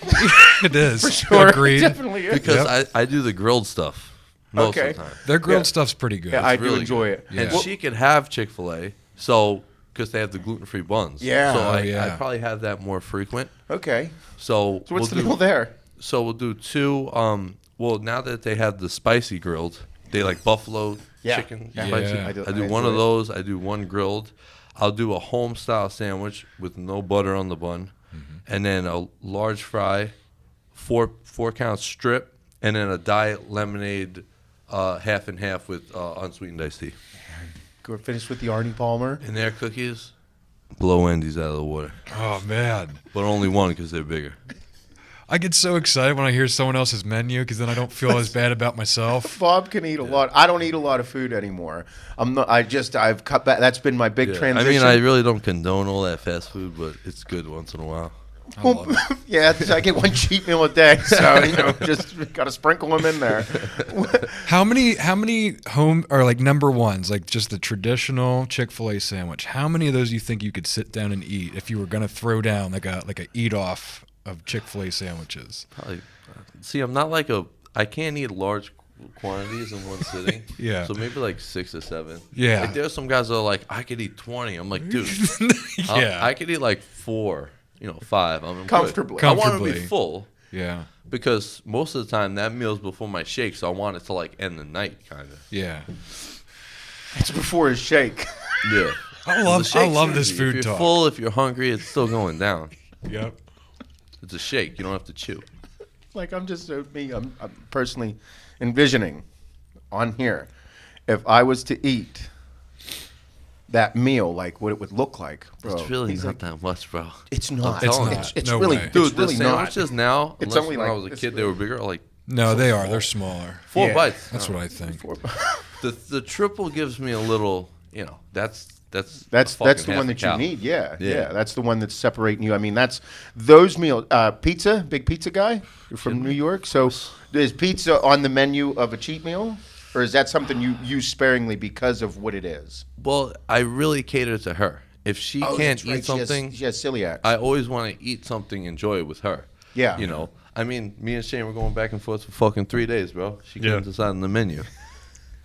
it is. For sure. Agreed. Definitely is. because Yep. I do the grilled stuff most Okay. of the time. Their grilled Yeah. stuff's pretty good. Yeah, I It's do really enjoy good. it. Yeah. And Well, she could have Chick-fil-A, so because they have the gluten-free buns. Yeah. So Oh, I yeah. probably have that more frequent. okay. So So what's the we'll meal there? So we'll do 2. Well, now that they have the spicy grilled, they like buffalo chicken Yeah. spicy. Yeah. I I do one of enjoy it. those. I do 1 grilled. I'll do a home style sandwich with no butter on the bun, and then a large fry, 4-count strip, and then a diet lemonade, half and half with unsweetened iced tea. Go finish with the Arnie Palmer. And their cookies, blow Wendy's out of the water, Oh man, but only 1 because they're bigger. I get so excited when I hear someone else's menu because then I don't feel as bad about myself. Bob can eat a lot. I don't eat a lot of food anymore. I'm not. I've cut back. That's been my big Yeah. I transition. mean, I really don't condone all that fast food, but it's good once in a while. I love it. yeah, I get 1 cheat meal a day, so just gotta sprinkle them in there. How many home or like number ones, like just the traditional Chick-fil-A sandwich? How many of those do you think you could sit down and eat if you were gonna throw down like a eat off of Chick-fil-A sandwiches? Probably. See, I'm not like I can't eat large quantities in one sitting. Yeah. So maybe like 6 or 7. Yeah. Like there's some guys that are like, I could eat 20. I'm like, dude, Yeah. I could eat like 4, 5. I'm good. Comfortably. I want to be Comfortably. full Yeah. because most of the time that meal's before my shake, so I want it to like end the night, kind of. Yeah. It's before his shake. Yeah. I love this food If you're talk. full, if you're hungry, it's still going down. Yep. It's a shake. You don't have to chew. Like I'm personally envisioning on here, if I was to eat that meal, like what it would look like, bro. It's really He's not like, that much, bro. it's not. It's telling not. It's No really, way. it's Dude, really the not. sandwiches now, It's unless only when I like was a this kid, they were bigger. Like No, they are. They're smaller. 4 Yeah. bites. That's what I think. The triple gives me a little, that's That's fucking the half one a that you cow. need. Yeah, Yeah. yeah. That's the one that's separating you. I mean, that's those meals. Pizza, big pizza guy. You're from New York, so is pizza on the menu of a cheat meal, or is that something you use sparingly because of what it is? Well, I really cater to her. If she can't that's right. eat something, She has celiac. I always want to eat something, enjoy it with her. Yeah. I mean, me and Shane were going back and forth for fucking 3 days, bro. She couldn't decide on the menu.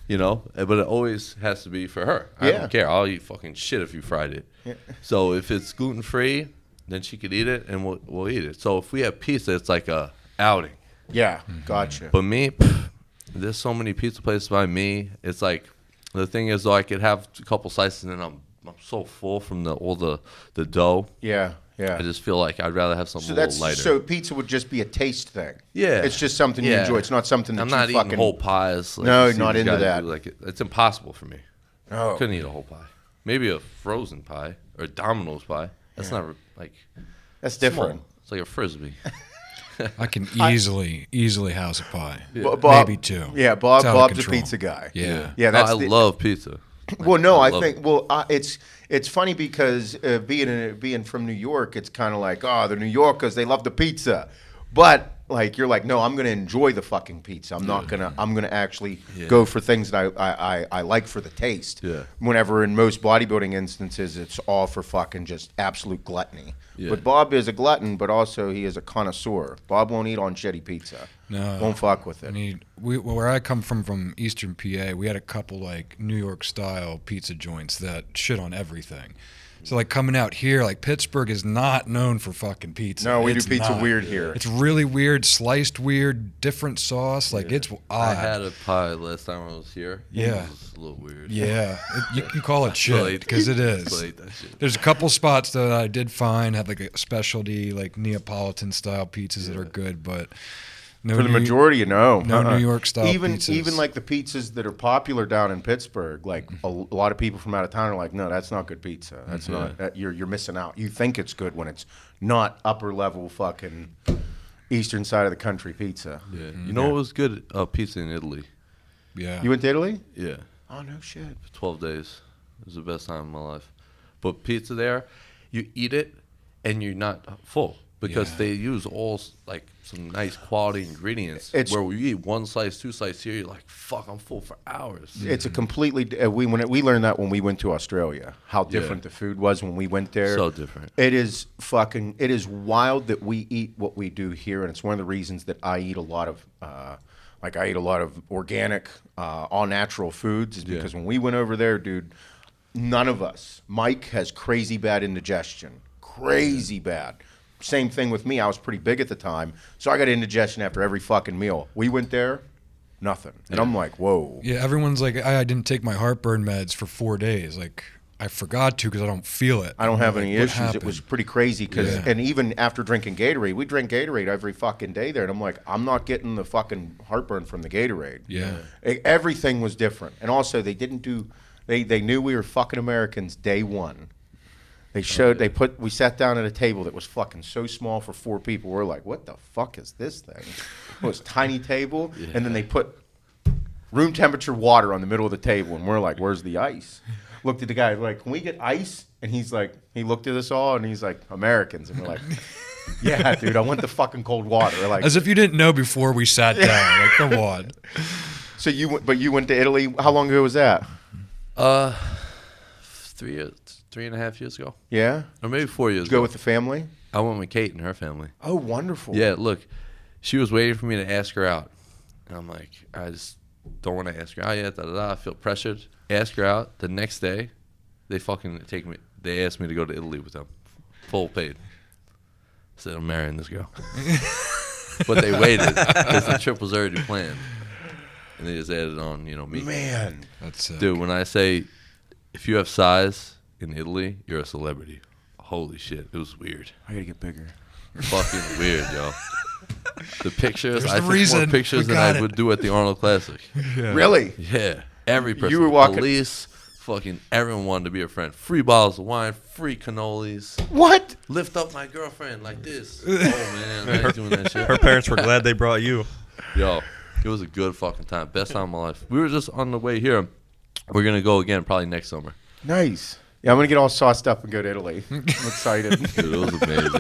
But it always has to be for her. I Yeah. don't care. I'll eat fucking shit if you fried it. Yeah. So if it's gluten free, then she could eat it, and we'll eat it. So if we have pizza, it's like a outing. Yeah, gotcha. But me, there's so many pizza places by me. It's like the thing is, though, I could have a couple slices, and then I'm so full from all the dough. Yeah. I just feel like I'd rather have something So a little lighter. so pizza would just be a taste thing. Yeah. It's just something you Yeah. enjoy. It's not something that I'm you not fucking eating whole pies. Like No, you see not these into guys that. do. Like it's impossible for me. Oh. Couldn't eat a whole pie. Maybe a frozen pie or Domino's pie. That's not like That's different. small. It's like a frisbee. I can easily house a pie. Bob, Maybe two. Yeah, It's out of Bob's a control. pizza guy. Yeah. Yeah, No, that's I love pizza. Well, no, I love think it. it's funny because being from New York, it's kind of like the New Yorkers, they love the pizza, but like you're like, no, I'm gonna enjoy the fucking pizza. I'm gonna actually go for things that I like for the taste. Yeah. Whenever in most bodybuilding instances, it's all for fucking just absolute gluttony. Yeah. But Bob is a glutton, but also he is a connoisseur. Bob won't eat on shitty pizza. No. Won't fuck with it. I mean, where I come from Eastern PA, we had a couple like New York style pizza joints that shit on everything. So like coming out here, like Pittsburgh is not known for fucking pizza. No, we It's do pizza not. weird here. It's really weird, sliced weird, different sauce. Like it's odd. I had a pie last time I was here. Yeah. It was a little weird. Yeah, you can call it Still shit ate- because it still is. ate that shit. There's a couple spots that I did find have like a specialty like Neapolitan style pizzas that are good, but no For the New- majority, no. New York style even pizzas. Even like the pizzas that are popular down in Pittsburgh, like a lot of people from out of town are like, no, that's not good pizza. That's not. You're missing out. You think it's good when it's not upper level fucking eastern side of the country pizza. Yeah. You know what was good? Pizza in Italy. Yeah. You went to Italy? Yeah. Oh no shit. For 12 days. It was the best time of my life. But pizza there, you eat it and you're not full because Yeah. they use all like some nice quality ingredients. It's- where we eat one slice, two slices here, you're like, fuck, I'm full for hours. It's a completely. We learned that when we went to Australia, how different the food was when we went there. So different. It is fucking. It is wild that we eat what we do here, and it's one of the reasons that I eat a lot of. I eat a lot of organic, all natural foods, is because when we went over there, dude, none of us. Mike has crazy bad indigestion, crazy bad. Same thing with me. I was pretty big at the time, so I got indigestion after every fucking meal. We went there, nothing, and I'm like, whoa. Yeah, everyone's like, I didn't take my heartburn meds for 4 days. Like, I forgot to because I don't feel it. I don't have any What issues. It happened? was pretty crazy because, Yeah. and even after drinking Gatorade, we drank Gatorade every fucking day there, and I'm like, I'm not getting the fucking heartburn from the Gatorade. Yeah. Everything was different, and also they didn't do. They knew we were fucking Americans day one. They showed. We sat down at a table that was fucking so small for 4 people. We're like, what the fuck is this thing? It was a tiny table, and then they put room temperature water on the middle of the table, and we're like, where's the ice? Looked at the guy like, can we get ice? And he's like, he looked at us all, and he's like, Americans, and we're like, yeah, dude, I want the fucking cold water. We're like, As if you didn't know before we sat down. Like, come on. so you went to Italy. How long ago was that? 3.5 years ago. Yeah, Or maybe 4 years did you go ago. with the family? I went with Kate and her family. Oh, wonderful. Yeah, look, she was waiting for me to ask her out. And I'm like, I just don't want to ask her out yet. I feel pressured. Ask her out. The next day, they fucking take me. They asked me to go to Italy with them. Full paid. I said, I'm marrying this girl. But they waited because the trip was already planned. And they just added on, me. Man, That's Dude, when I say if you have size in Italy, you're a celebrity. Holy shit, it was weird. I gotta get bigger. Fucking weird, yo. The pictures, There's I the took reason. more pictures We than I got it. would do at the Arnold Classic. Really? Yeah, every person. You were walking- Police, fucking everyone wanted to be a friend. Free bottles of wine, free cannolis. What? Lift up my girlfriend like this. Oh man, I ain't doing that shit. Her parents were glad they brought you. Yo, it was a good fucking time. Best time of my life. We were just on the way here. We're gonna go again probably next summer. Nice. Yeah, I'm gonna get all sauced up and go to Italy. I'm excited. Dude, it was amazing.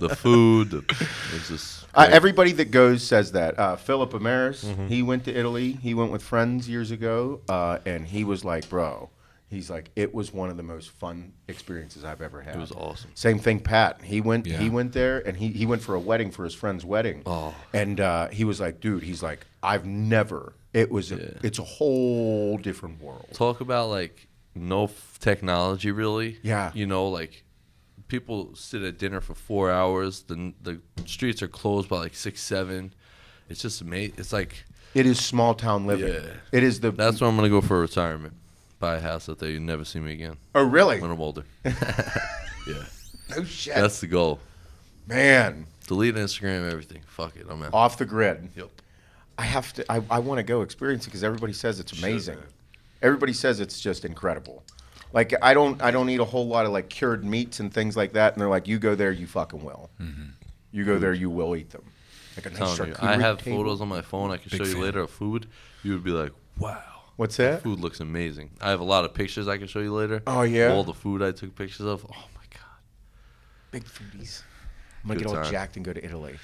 The food, it was just great. Everybody that goes says that. Philip Amaris, he went to Italy. He went with friends years ago, and he was like, bro, he's like, it was one of the most fun experiences I've ever had. It was awesome. Same thing, Pat. He went. Yeah. He went there, and he went for a wedding for his friend's wedding. Oh. And he was like, dude, he's like, I've never. It was. It's a whole different world. Talk about like no technology really. Yeah. You know, like people sit at dinner for 4 hours. The streets are closed by like 6, 7. It's just amazing. It's like It is small town living. Yeah. It is the. that's where I'm gonna go for retirement. Buy a house out there. You never see me again Oh really? when I'm older. Yeah, No shit. that's the goal. Man, Delete Instagram, everything. Fuck it, I'm out. off the grid. Yep. I have to. I want to go experience it because everybody says it's amazing. man. Everybody says it's just incredible. Like I don't eat a whole lot of like cured meats and things like that, and they're like, you go there, you fucking will. You go there, you will eat them. Like a nice Telling you, charcuterie I have table. photos on my phone. I can Big show you fan. later of food. You would be like, wow. What's that? Food looks amazing. I have a lot of pictures I can show you later. Oh, yeah? All the food I took pictures of. Oh my god. Big foodies. I'm gonna Good get all time. jacked and go to Italy.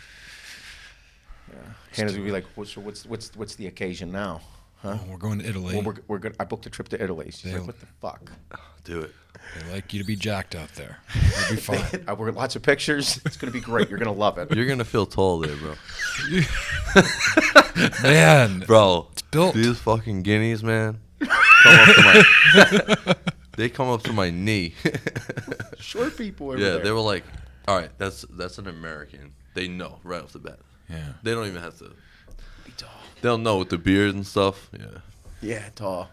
Yeah. Hannah's gonna be like, so what's the occasion now? Huh? Oh, we're going to Italy. Well, we're good. I booked a trip to Italy. She's like, They'll- what the fuck? Do it. They like you to be jacked out there. It'll be fine. I work lots of pictures. It's gonna be great. You're gonna love it. You're gonna feel tall there, bro. Man, Bro, built. these fucking guineas, man, come up to my. They come up to my knee. Short people. Over Yeah, there. they were like, all right, that's an American. They know right off the bat. Yeah. They don't even have to. Be tall. They'll know with the beard and stuff. Yeah. Yeah, tall.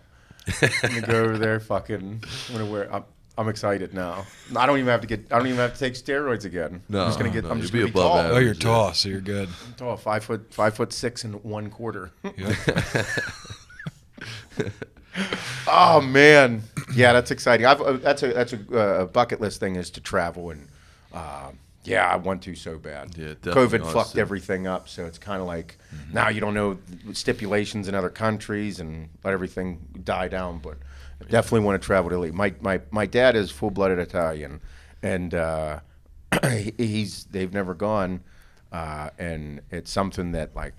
I'm gonna go over there. Fucking. I'm gonna wear. I'm excited now. I don't even have to take steroids again. No, I'm just gonna get. no, I'm you'd just be gonna be above tall. average. Oh, you're Yeah. tall, so you're good. I'm tall. 5'6" and 1/4. Yep. Oh man, yeah, that's exciting. That's a bucket list thing is to travel and yeah, I want to so bad. Yeah, definitely, COVID fucked honestly. everything up, so it's kind of like now you don't know stipulations in other countries and let everything die down. But I definitely want to travel to Italy. My dad is full-blooded Italian, and they've never gone, and it's something that like,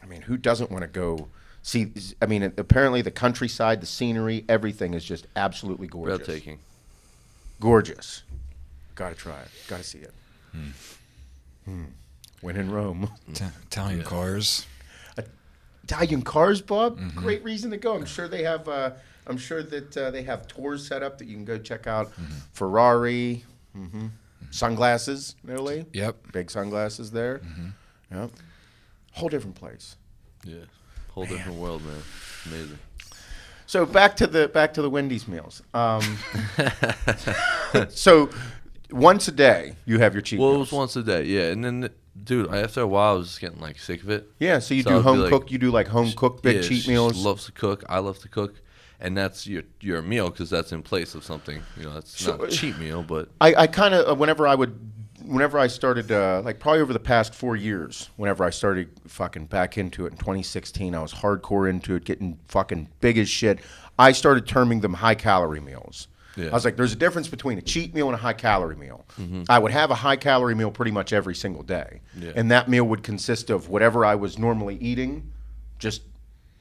I mean, who doesn't want to go? See, I mean, apparently the countryside, the scenery, everything is just absolutely gorgeous. Breathtaking. Gorgeous. Got to try it. Got to see it. When in Rome. Italian cars. Italian cars, Bob. Great reason to go. I'm sure they have. I'm sure that they have tours set up that you can go check out. Ferrari. Sunglasses in Italy. Yep. Big sunglasses there. Yep. Whole different place. Yeah. Whole different world, man. Amazing. So back to the Wendy's meals. So once a day you have your cheat Well, it meals. was once a day, yeah. And then, dude, after a while, I was just getting like sick of it. Yeah, so you So do I'd be home like- cook. You do like home cooked big Yeah, cheat she meals. loves to cook. I love to cook, and that's your meal because that's in place of something. You know, that's So- not a cheat meal, but I kind of whenever I started like probably over the past 4 years, whenever I started fucking back into it in 2016, I was hardcore into it, getting fucking big as shit. I started terming them high calorie meals. Yeah. I was like, there's a difference between a cheat meal and a high calorie meal. I would have a high calorie meal pretty much every single day, Yeah. and that meal would consist of whatever I was normally eating, just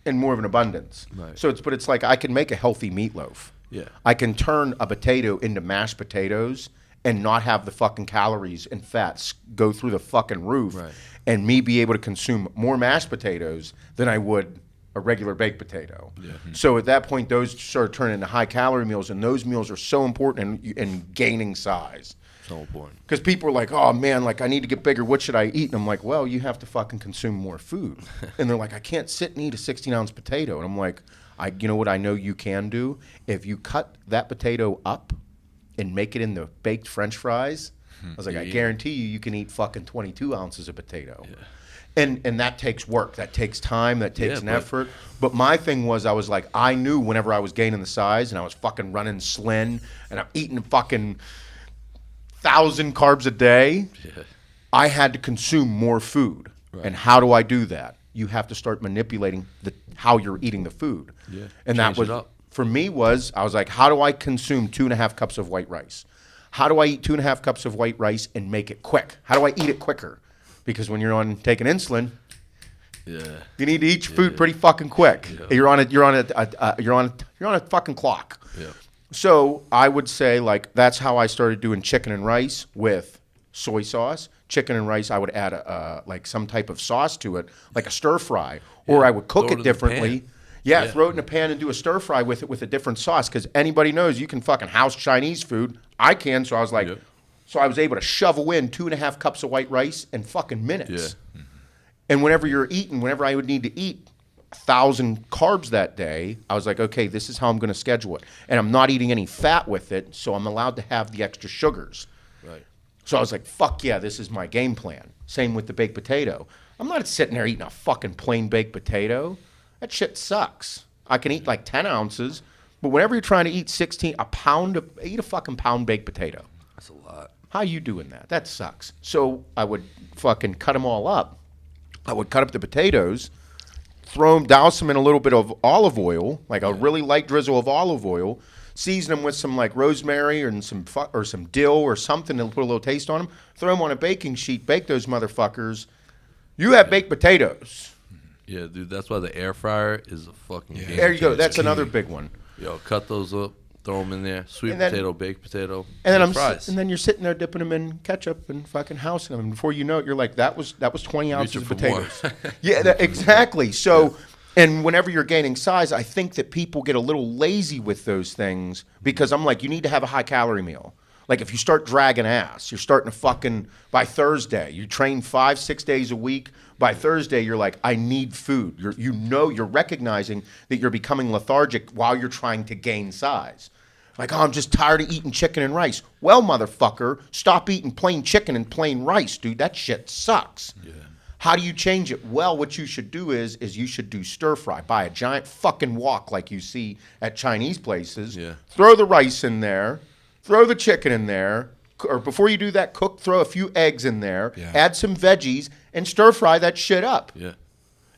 in more of an abundance. Right. So it's like I can make a healthy meatloaf. Yeah. I can turn a potato into mashed potatoes and not have the fucking calories and fats go through the fucking roof, Right. and me be able to consume more mashed potatoes than I would a regular baked potato. Yeah. So at that point, those start turning into high calorie meals, and those meals are so important in gaining size. So important. Because people are like, oh, man, like, I need to get bigger. What should I eat? And I'm like, well, you have to fucking consume more food. And they're like, I can't sit and eat a 16-ounce potato. And I'm like, you know what I know you can do? If you cut that potato up and make it into baked French fries, I was like, I guarantee you can eat fucking 22 ounces of potato. Yeah. And that takes work. That takes time. That takes an effort. But my thing was, I was like, I knew whenever I was gaining the size and I was fucking running Slen and I'm eating fucking 1,000 carbs a day, I had to consume more food. Right. And how do I do that? You have to start manipulating how you're eating the food. Yeah. And that was, for me, I was like, how do I consume 2.5 cups of white rice? How do I eat 2.5 cups of white rice and make it quick? How do I eat it quicker? Because when you're taking insulin, you need to eat your food pretty fucking quick. Yeah. You're on a fucking clock. Yeah. So I would say, like, that's how I started doing chicken and rice with soy sauce. Chicken and rice, I would add like some type of sauce to it, like a stir fry, or I would cook it differently. Throw it in a pan and do a stir fry with it with a different sauce. Because anybody knows you can fucking house Chinese food. I can, so I was like. So I was able to shovel in 2.5 cups of white rice in fucking minutes. Yeah. Mm-hmm. And whenever I would need to eat 1,000 carbs that day, I was like, okay, this is how I'm going to schedule it. And I'm not eating any fat with it, so I'm allowed to have the extra sugars. Right. So I was like, fuck yeah, this is my game plan. Same with the baked potato. I'm not sitting there eating a fucking plain baked potato. That shit sucks. I can eat like 10 ounces, but whenever you're trying to eat eat a fucking pound baked potato. That's a lot. How you doing that? That sucks. So I would fucking cut them all up. I would cut up the potatoes, douse them in a little bit of olive oil, like a really light drizzle of olive oil, season them with some like rosemary or some dill or something to put a little taste on them, throw them on a baking sheet, bake those motherfuckers. You have baked potatoes. Yeah, dude, that's why the air fryer is a fucking game There you go. changer. That's another big one. Yo, cut those up. Throw them in there, potato, baked potato, and fries. And then you're sitting there dipping them in ketchup and fucking housing them. And before you know it, you're like, that was 20 ounces of potatoes. Exactly. So, and whenever you're gaining size, I think that people get a little lazy with those things because I'm like, you need to have a high calorie meal. Like if you start dragging ass, you're starting to fucking, by Thursday, you train 5-6 days a week. By Thursday, you're like, I need food. You're recognizing that you're becoming lethargic while you're trying to gain size. Like, oh, I'm just tired of eating chicken and rice. Well, motherfucker, stop eating plain chicken and plain rice, dude. That shit sucks. Yeah. How do you change it? Well, what you should do is you should do stir fry. Buy a giant fucking wok like you see at Chinese places. Yeah. Throw the rice in there. Throw the chicken in there. Or before you do that, throw a few eggs in there. Yeah. Add some veggies and stir fry that shit up. Yeah.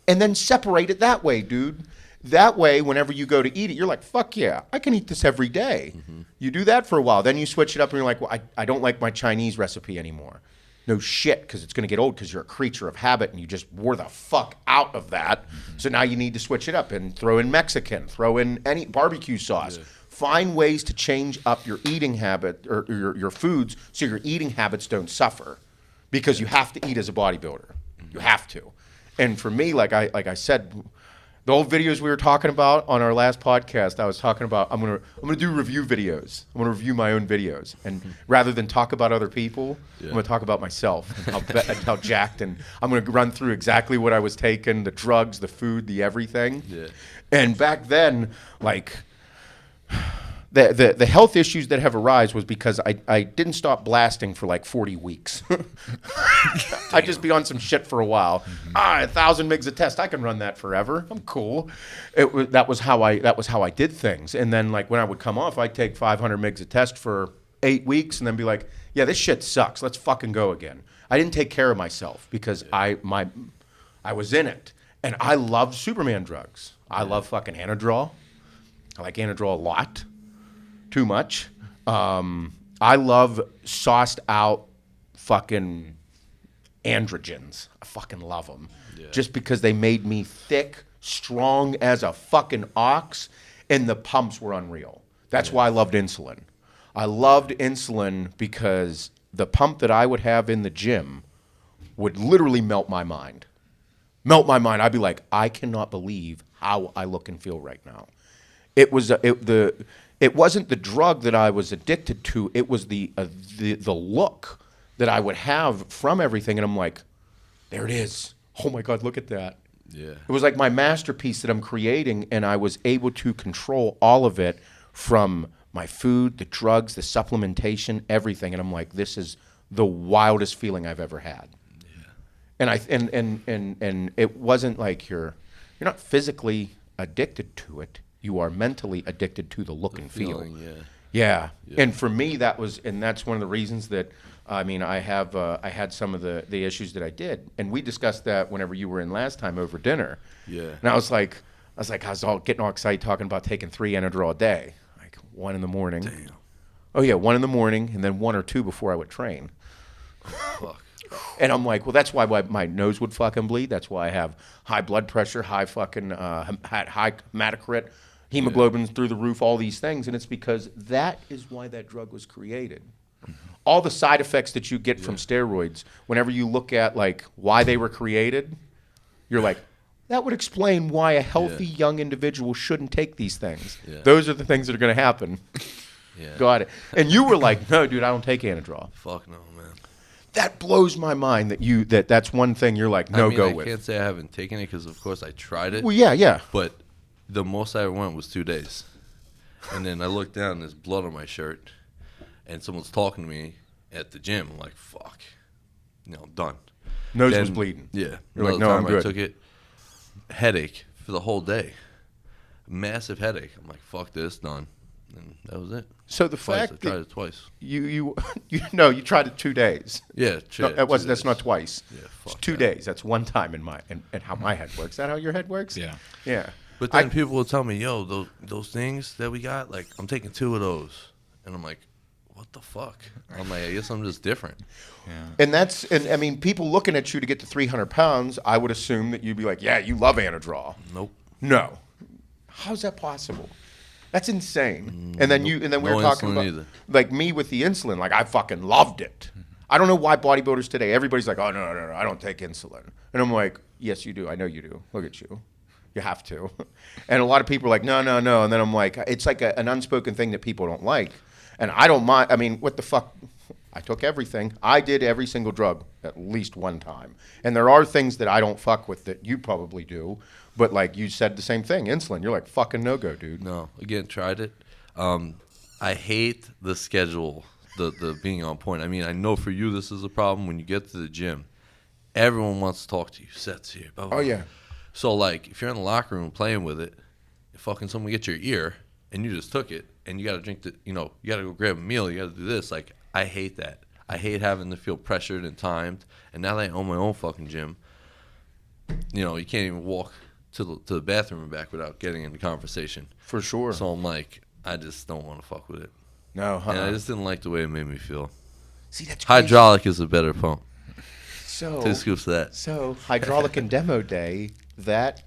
And then separate it that way, dude. That way, whenever you go to eat it, you're like, fuck yeah, I can eat this every day. Mm-hmm. You do that for a while. Then you switch it up and you're like, well, I don't like my Chinese recipe anymore. No shit, because it's going to get old because you're a creature of habit and you just wore the fuck out of that. Mm-hmm. So now you need to switch it up and throw in Mexican, throw in any barbecue sauce. Yeah. Find ways to change up your eating habit or your foods so your eating habits don't suffer because you have to eat as a bodybuilder. Mm-hmm. You have to. And for me, like I said, the old videos we were talking about on our last podcast, I was talking about I'm gonna do review videos. I'm gonna review my own videos, and rather than talk about other people, I'm gonna talk about myself and how jacked. And I'm gonna run through exactly what I was taking, the drugs, the food, the everything. Yeah. And back then, like the health issues that have arisen was because I didn't stop blasting for like 40 weeks. I'd just be on some shit for a while. 1,000 mgs a test, I can run that forever. I'm cool. That was how I did things. And then like when I would come off, I'd take 500 mgs a test for 8 weeks and then be like, yeah, this shit sucks. Let's fucking go again. I didn't take care of myself because I was in it. And I love Superman drugs. I love fucking Anadrol. I like Anadrol a lot. Too much. I love sauced out fucking androgens. I fucking love them. Yeah. Just because they made me thick, strong as a fucking ox, and the pumps were unreal. That's why I loved insulin. I loved insulin because the pump that I would have in the gym would literally melt my mind. Melt my mind. I'd be like, I cannot believe how I look and feel right now. it wasn't the drug that I was addicted to. It was the look that I would have from everything. And I'm like, there it is. Oh my God, look at that. Yeah. It was like my masterpiece that I'm creating, and I was able to control all of it from my food, the drugs, the supplementation, everything. And I'm like, this is the wildest feeling I've ever had. Yeah. And it wasn't like you're not physically addicted to it. You are mentally addicted to the look and feel. Yeah. And for me, that's one of the reasons that, I mean, I had some of the issues that I did. And we discussed that whenever you were in last time over dinner. Yeah. And I was getting all excited talking about taking 3 Anadrol a day, like 1 in the morning. Damn. Oh yeah, 1 in the morning, and then 1 or 2 before I would train. Fuck. And I'm like, well, that's why my nose would fucking bleed. That's why I have high blood pressure, high fucking high hematocrit, hemoglobin's through the roof, all these things. And it's because that is why that drug was created. All the side effects that you get from steroids, whenever you look at like why they were created, you're like, that would explain why a healthy young individual shouldn't take these things. Yeah. Those are the things that are going to happen. Yeah. Got it. And you were like, no, dude, I don't take Anadrol. Fuck no, man. That blows my mind that that's one thing you're like, no, go with. I can't say I haven't taken it because, of course, I tried it. Well, yeah. But the most I ever went was 2 days. And then I looked down and there's blood on my shirt. And someone's talking to me at the gym. I'm like, fuck. I'm done. Nose was bleeding. Yeah. You're like, no, I'm good. I took it. Headache for the whole day. Massive headache. I'm like, fuck this, done. And that was it. So the fact I tried it twice. You tried it 2 days. Yeah, that's not twice. Yeah, it's 2 days. That's one time in how my head works. Is that how your head works? Yeah. Yeah. But then people will tell me, yo, those things that we got, like, I'm taking 2 of those. And I'm like, what the fuck? I'm like, I guess I'm just different. Yeah. And I mean, people looking at you to get to 300 pounds, I would assume that you'd be like, yeah, you love Anadrol. Nope. No. How's that possible? That's insane. And then we were talking about either. Like me with the insulin. Like I fucking loved it. I don't know why bodybuilders today, everybody's like, oh, no, I don't take insulin. And I'm like, yes, you do. I know you do. Look at you. You have to. And a lot of people are like, no. And then I'm like, it's like an unspoken thing that people don't like. And I don't mind. I mean, what the fuck? I took everything. I did every single drug at least one time. And there are things that I don't fuck with that you probably do. But like you said the same thing, insulin. You're like, fucking no-go, dude. No. Again, tried it. I hate the schedule, the being on point. I mean, I know for you this is a problem. When you get to the gym, everyone wants to talk to you. Seth's here. Blah, blah, blah. Oh, yeah. So, like, if you're in the locker room playing with it, if fucking someone gets your ear and you just took it and you got to drink you got to go grab a meal, you got to do this. Like, I hate that. I hate having to feel pressured and timed. And now that I own my own fucking gym, you can't even walk to the bathroom and back without getting into conversation. For sure. So I'm like, I just don't want to fuck with it. No, And I just didn't like the way it made me feel. See, that's crazy. Hydraulic is a better pump. So 2 scoops of that. So hydraulic and demo day, that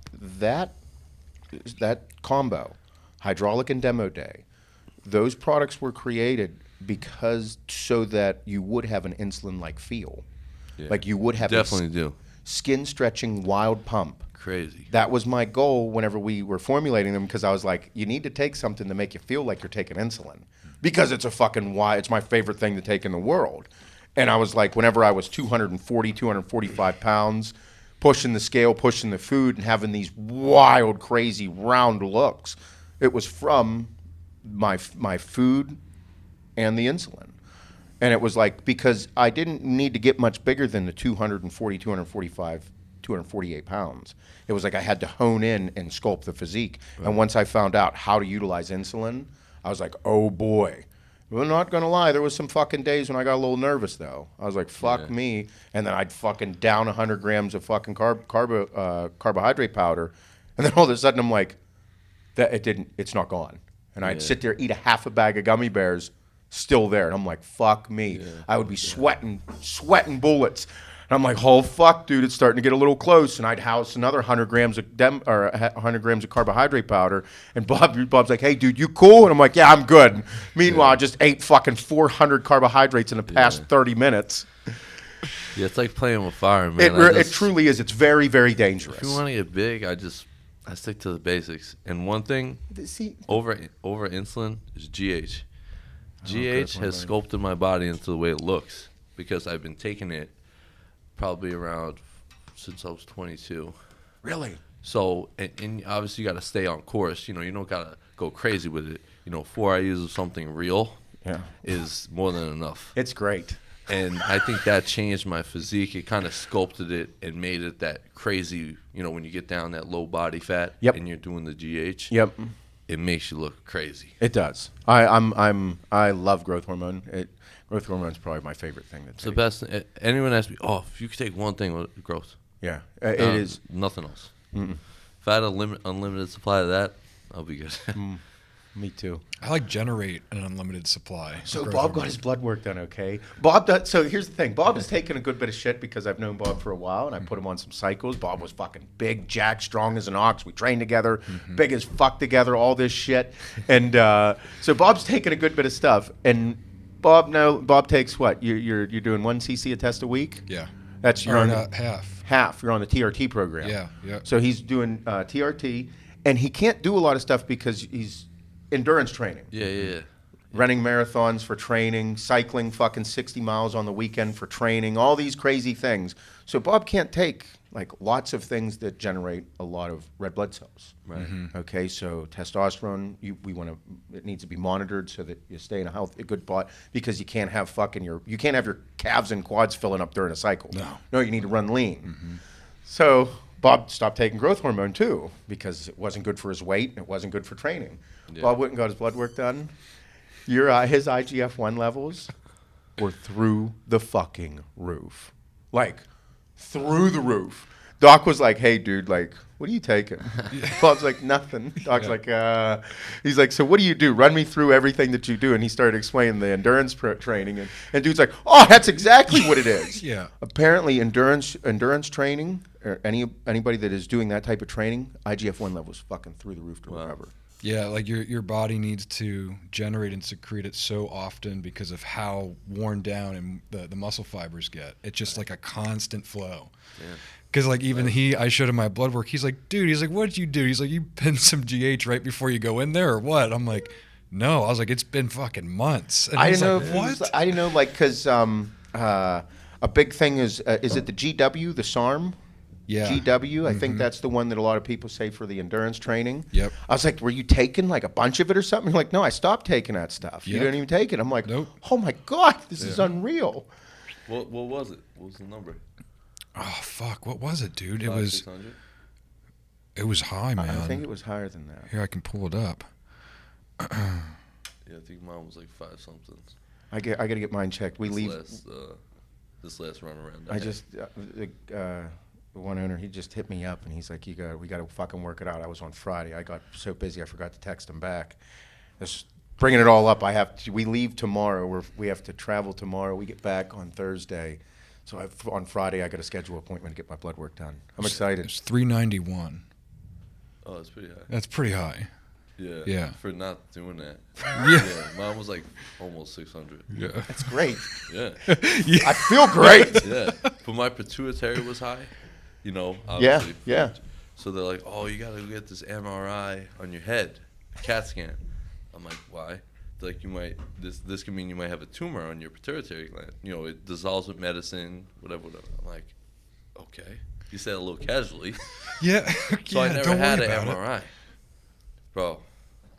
combo, hydraulic and demo day, those products were created so that you would have an insulin-like feel. Yeah. Like you would have skin-stretching wild pump. Crazy. That was my goal whenever we were formulating them, because I was like, you need to take something to make you feel like you're taking insulin, because it's it's my favorite thing to take in the world. And I was like, whenever I was 245 pounds, pushing the scale, pushing the food, and having these wild, crazy, round looks, it was from my food and the insulin. And it was like, because I didn't need to get much bigger than the 248 pounds. It was like I had to hone in and sculpt the physique. Right. And once I found out how to utilize insulin, I was like, oh boy. I'm not going to lie, there was some fucking days when I got a little nervous, though. I was like, fuck me. And then I'd fucking down 100 grams of fucking carbohydrate powder. And then all of a sudden I'm like, it's not gone. And I'd sit there, eat a half a bag of gummy bears, still there. And I'm like, fuck me. Yeah. I would be sweating bullets. And I'm like, oh, fuck, dude, it's starting to get a little close. And I'd house another 100 grams of 100 grams of carbohydrate powder. And Bob's like, hey, dude, you cool? And I'm like, yeah, I'm good. Meanwhile, I just ate fucking 400 carbohydrates in the past 30 minutes. Yeah, it's like playing with fire, man. It truly is. It's very, very dangerous. If you want to get big, I I stick to the basics. And one thing over insulin is GH. GH has sculpted my body into the way it looks because I've been taking it probably around since I was 22. Really? So, and obviously you got to stay on course. You don't got to go crazy with it. 4 IUs of something real is more than enough. It's great. And I think that changed my physique. It kind of sculpted it and made it that crazy, when you get down that low body fat and you're doing the GH. Yep. It makes you look crazy. It does. I love growth hormone. Growth hormone is probably my favorite thing. It's the best. Anyone asks me, if you could take one thing, growth. Yeah, it is. Nothing else. Mm-mm. If I had unlimited supply of that, I'll be good. Me too. I like generate an unlimited supply. So Bob got his blood work done, okay? Bob does. So here's the thing. Bob has taken a good bit of shit because I've known Bob for a while, and I put him on some cycles. Bob was fucking big, jacked, strong as an ox. We trained together, big as fuck together, all this shit. And so Bob's taken a good bit of stuff. And Bob takes what? You're doing 1 cc a test a week? Yeah. That's you're on half. Half. You're on the TRT program. Yeah. So he's doing TRT, and he can't do a lot of stuff because he's endurance training. Yeah. Running marathons for training, cycling fucking 60 miles on the weekend for training, all these crazy things. So Bob can't take lots of things that generate a lot of red blood cells. Right. Mm-hmm. Okay, so testosterone, it needs to be monitored so that you stay in a good body, because you can't have you can't have your calves and quads filling up during a cycle. No, you need to run lean. Mm-hmm. So Bob stopped taking growth hormone too because it wasn't good for his weight and it wasn't good for training. Yeah. Bob went and got his blood work done. His IGF-1 levels were through the fucking roof. Through the roof. Doc was like, hey, dude, what are you taking? Bob's like, nothing. Doc's he's like, so what do you do? Run me through everything that you do. And he started explaining the endurance training. And dude's like, oh, that's exactly what it is. Yeah. Apparently, endurance training, or anybody that is doing that type of training, IGF-1 levels fucking through the roof to recover. Yeah, your body needs to generate and secrete it so often because of how worn down and the muscle fibers get. It's just like a constant flow. Because I showed him my blood work. He's like, dude, what did you do? He's like, you pinned some GH right before you go in there or what? I'm like, no. I was like, it's been fucking months. And I didn't know. What? I didn't know, because a big thing is it the GW, the SARM? Yeah. GW, I think that's the one that a lot of people say for the endurance training. Yep. I was like, were you taking a bunch of it or something? You're like, no, I stopped taking that stuff. You didn't even take it. I'm like, nope. Oh my God, this is unreal. What was it? What was the number? Oh fuck! What was it, dude? 600? It was high, man. I think it was higher than that. Here, I can pull it up. Yeah, I think mine was 5 something. I got to get mine checked. This last run around. I just the one owner, he just hit me up and he's like, we got to fucking work it out. I was on Friday. I got so busy I forgot to text him back. Just bringing it all up. We leave tomorrow. We have to travel tomorrow. We get back on Thursday. So on Friday I got a schedule appointment to get my blood work done. I'm excited. It's 391. Oh, that's pretty high. That's pretty high. Yeah. For not doing that. Yeah. Mine was almost 600. Yeah. That's great. Yeah. I feel great. Yeah. But my pituitary was high. Obviously. Yeah. So they're like, oh, you got to get this MRI on your head, CAT scan. I'm like, why? They're like, this could mean you might have a tumor on your pituitary gland. It dissolves with medicine, whatever. I'm like, okay. You said it a little casually. Yeah. So I never had an MRI. Bro,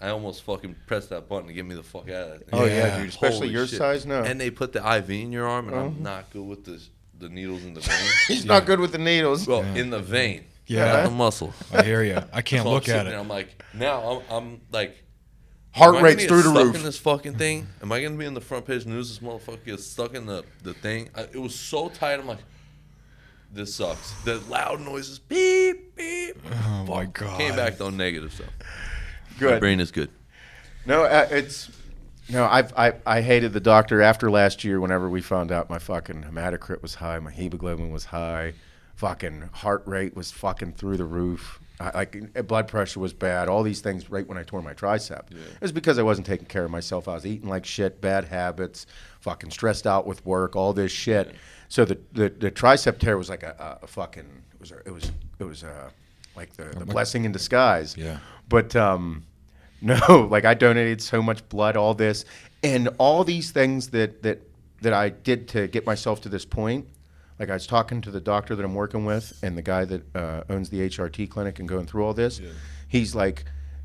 I almost fucking pressed that button to get me the fuck out of that thing. Oh, yeah, dude. Especially Holy your shit. size, no. And they put the IV in your arm, and I'm not good with the needles in the vein. He's not good with the needles. Well, in the vein. Yeah. Not the muscle. I hear you. I can't So look at it. I'm like, now I'm like, Heart am I gonna rate's get through the stuck roof. in this fucking thing? Am I going to be in the front page news? This motherfucker gets stuck in the thing. It was so tight. I'm like, this sucks. The loud noises, beep, beep. Oh, my God. Came back, though, negative stuff. Good. My brain is good. No, I hated the doctor after last year. Whenever we found out my fucking hematocrit was high, my hemoglobin was high, fucking heart rate was fucking through the roof. Blood pressure was bad. All these things right when I tore my tricep. Yeah. It was because I wasn't taking care of myself. I was eating like shit, bad habits, fucking stressed out with work, all this shit. Yeah. So the tricep tear was like a fucking it was like the blessing in disguise. Yeah. But no, like I donated so much blood, all this, and all these things that I did to get myself to this point. Like I was talking to the doctor that I'm working with and the guy that owns the HRT clinic and going through all this. Yeah. He's like,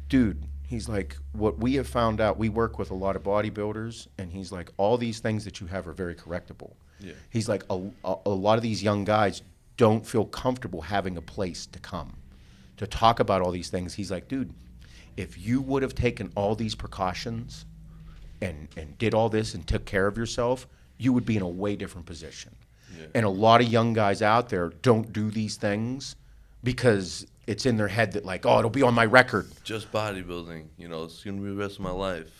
dude, he's like, what we have found out, we work with a lot of bodybuilders, and he's like, all these things that you have are very correctable. Yeah. He's like, a lot of these young guys don't feel comfortable having a place to come to talk about all these things. He's like, dude, if you would have taken all these precautions and did all this and took care of yourself, you would be in a way different position. Yeah. And a lot of young guys out there don't do these things because it's in their head that like, oh, it'll be on my record. Just bodybuilding, it's going to be the rest of my life.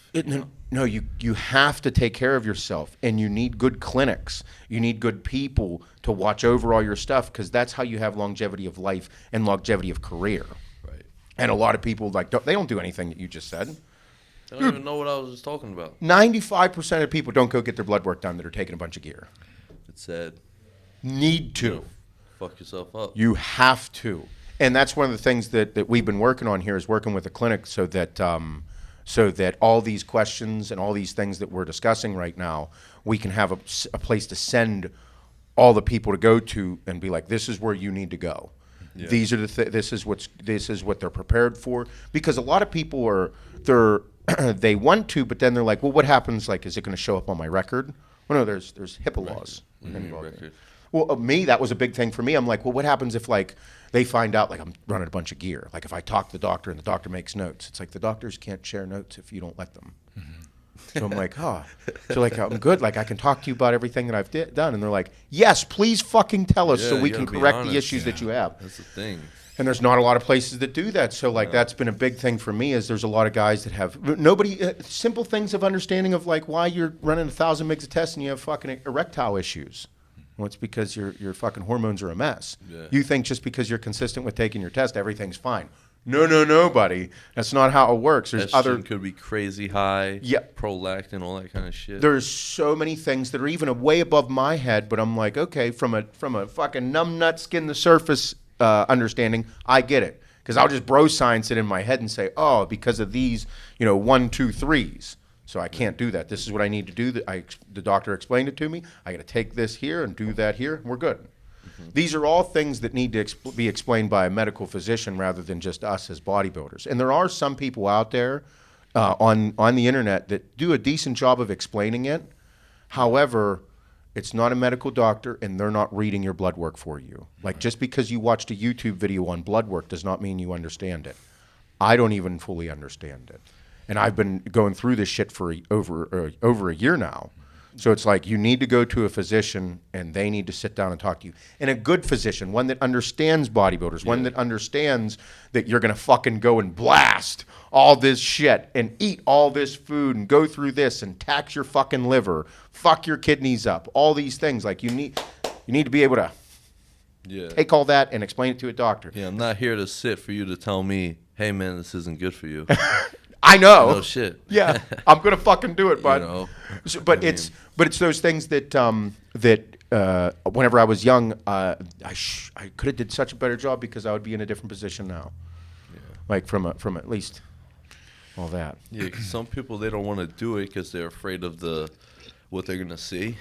No, you have to take care of yourself, and you need good clinics. You need good people to watch over all your stuff, because that's how you have longevity of life and longevity of career. Right. And a lot of people they don't do anything that you just said. They don't even know what I was just talking about. 95% of people don't go get their blood work done that are taking a bunch of gear. It's sad. Need to. Fuck yourself up. You have to. And that's one of the things that we've been working on here, is working with a clinic so that all these questions and all these things that we're discussing right now, we can have a place to send all the people to go to and be like, this is where you need to go. Yeah. These are this is what they're prepared for, because a lot of people they want to, but then they're like, well, what happens? Like, is it going to show up on my record? Well, no, there's HIPAA laws. Mm-hmm. Well, me, that was a big thing for me. I'm like, well, what happens if like they find out like I'm running a bunch of gear? Like if I talk to the doctor and the doctor makes notes, it's like the doctors can't share notes if you don't let them. Mm-hmm. So I'm like, so like I'm good. Like I can talk to you about everything that I've done, and they're like, yes, please fucking tell us so we can correct the issues that you have. That's the thing. And there's not a lot of places that do that. So like that's been a big thing for me, is there's a lot of guys that have simple things of understanding of like why you're running 1,000 mgs a test and you have fucking erectile issues. Well, it's because your fucking hormones are a mess. Yeah. You think just because you're consistent with taking your test, everything's fine. No, buddy. That's not how it works. There's estrogen could be crazy high. Yeah. Prolactin, all that kind of shit. There's so many things that are even way above my head, but I'm like, okay, from a fucking numbnut skin the surface understanding, I get it. Because I'll just bro science it in my head and say, oh, because of these, 1, 2, 3s. So I can't do that. This is what I need to do. The doctor explained it to me. I got to take this here and do that here, and we're good. Mm-hmm. These are all things that need to be explained by a medical physician rather than just us as bodybuilders. And there are some people out there on the internet that do a decent job of explaining it. However, it's not a medical doctor, and they're not reading your blood work for you. Like just because you watched a YouTube video on blood work does not mean you understand it. I don't even fully understand it. And I've been going through this shit for over a year now. So it's like you need to go to a physician, and they need to sit down and talk to you. And a good physician, one that understands bodybuilders, one that understands that you're going to fucking go and blast all this shit and eat all this food and go through this and tax your fucking liver, fuck your kidneys up, all these things. Like you need to be able to take all that and explain it to a doctor. Yeah, I'm not here to sit for you to tell me, hey, man, this isn't good for you. I know. No shit. Yeah, I'm gonna fucking do it, bud. But it's those things that whenever I was young, I could have did such a better job because I would be in a different position now. Yeah. Like from at least all that. Yeah, 'cause some people, they don't want to do it because they're afraid of what they're gonna see.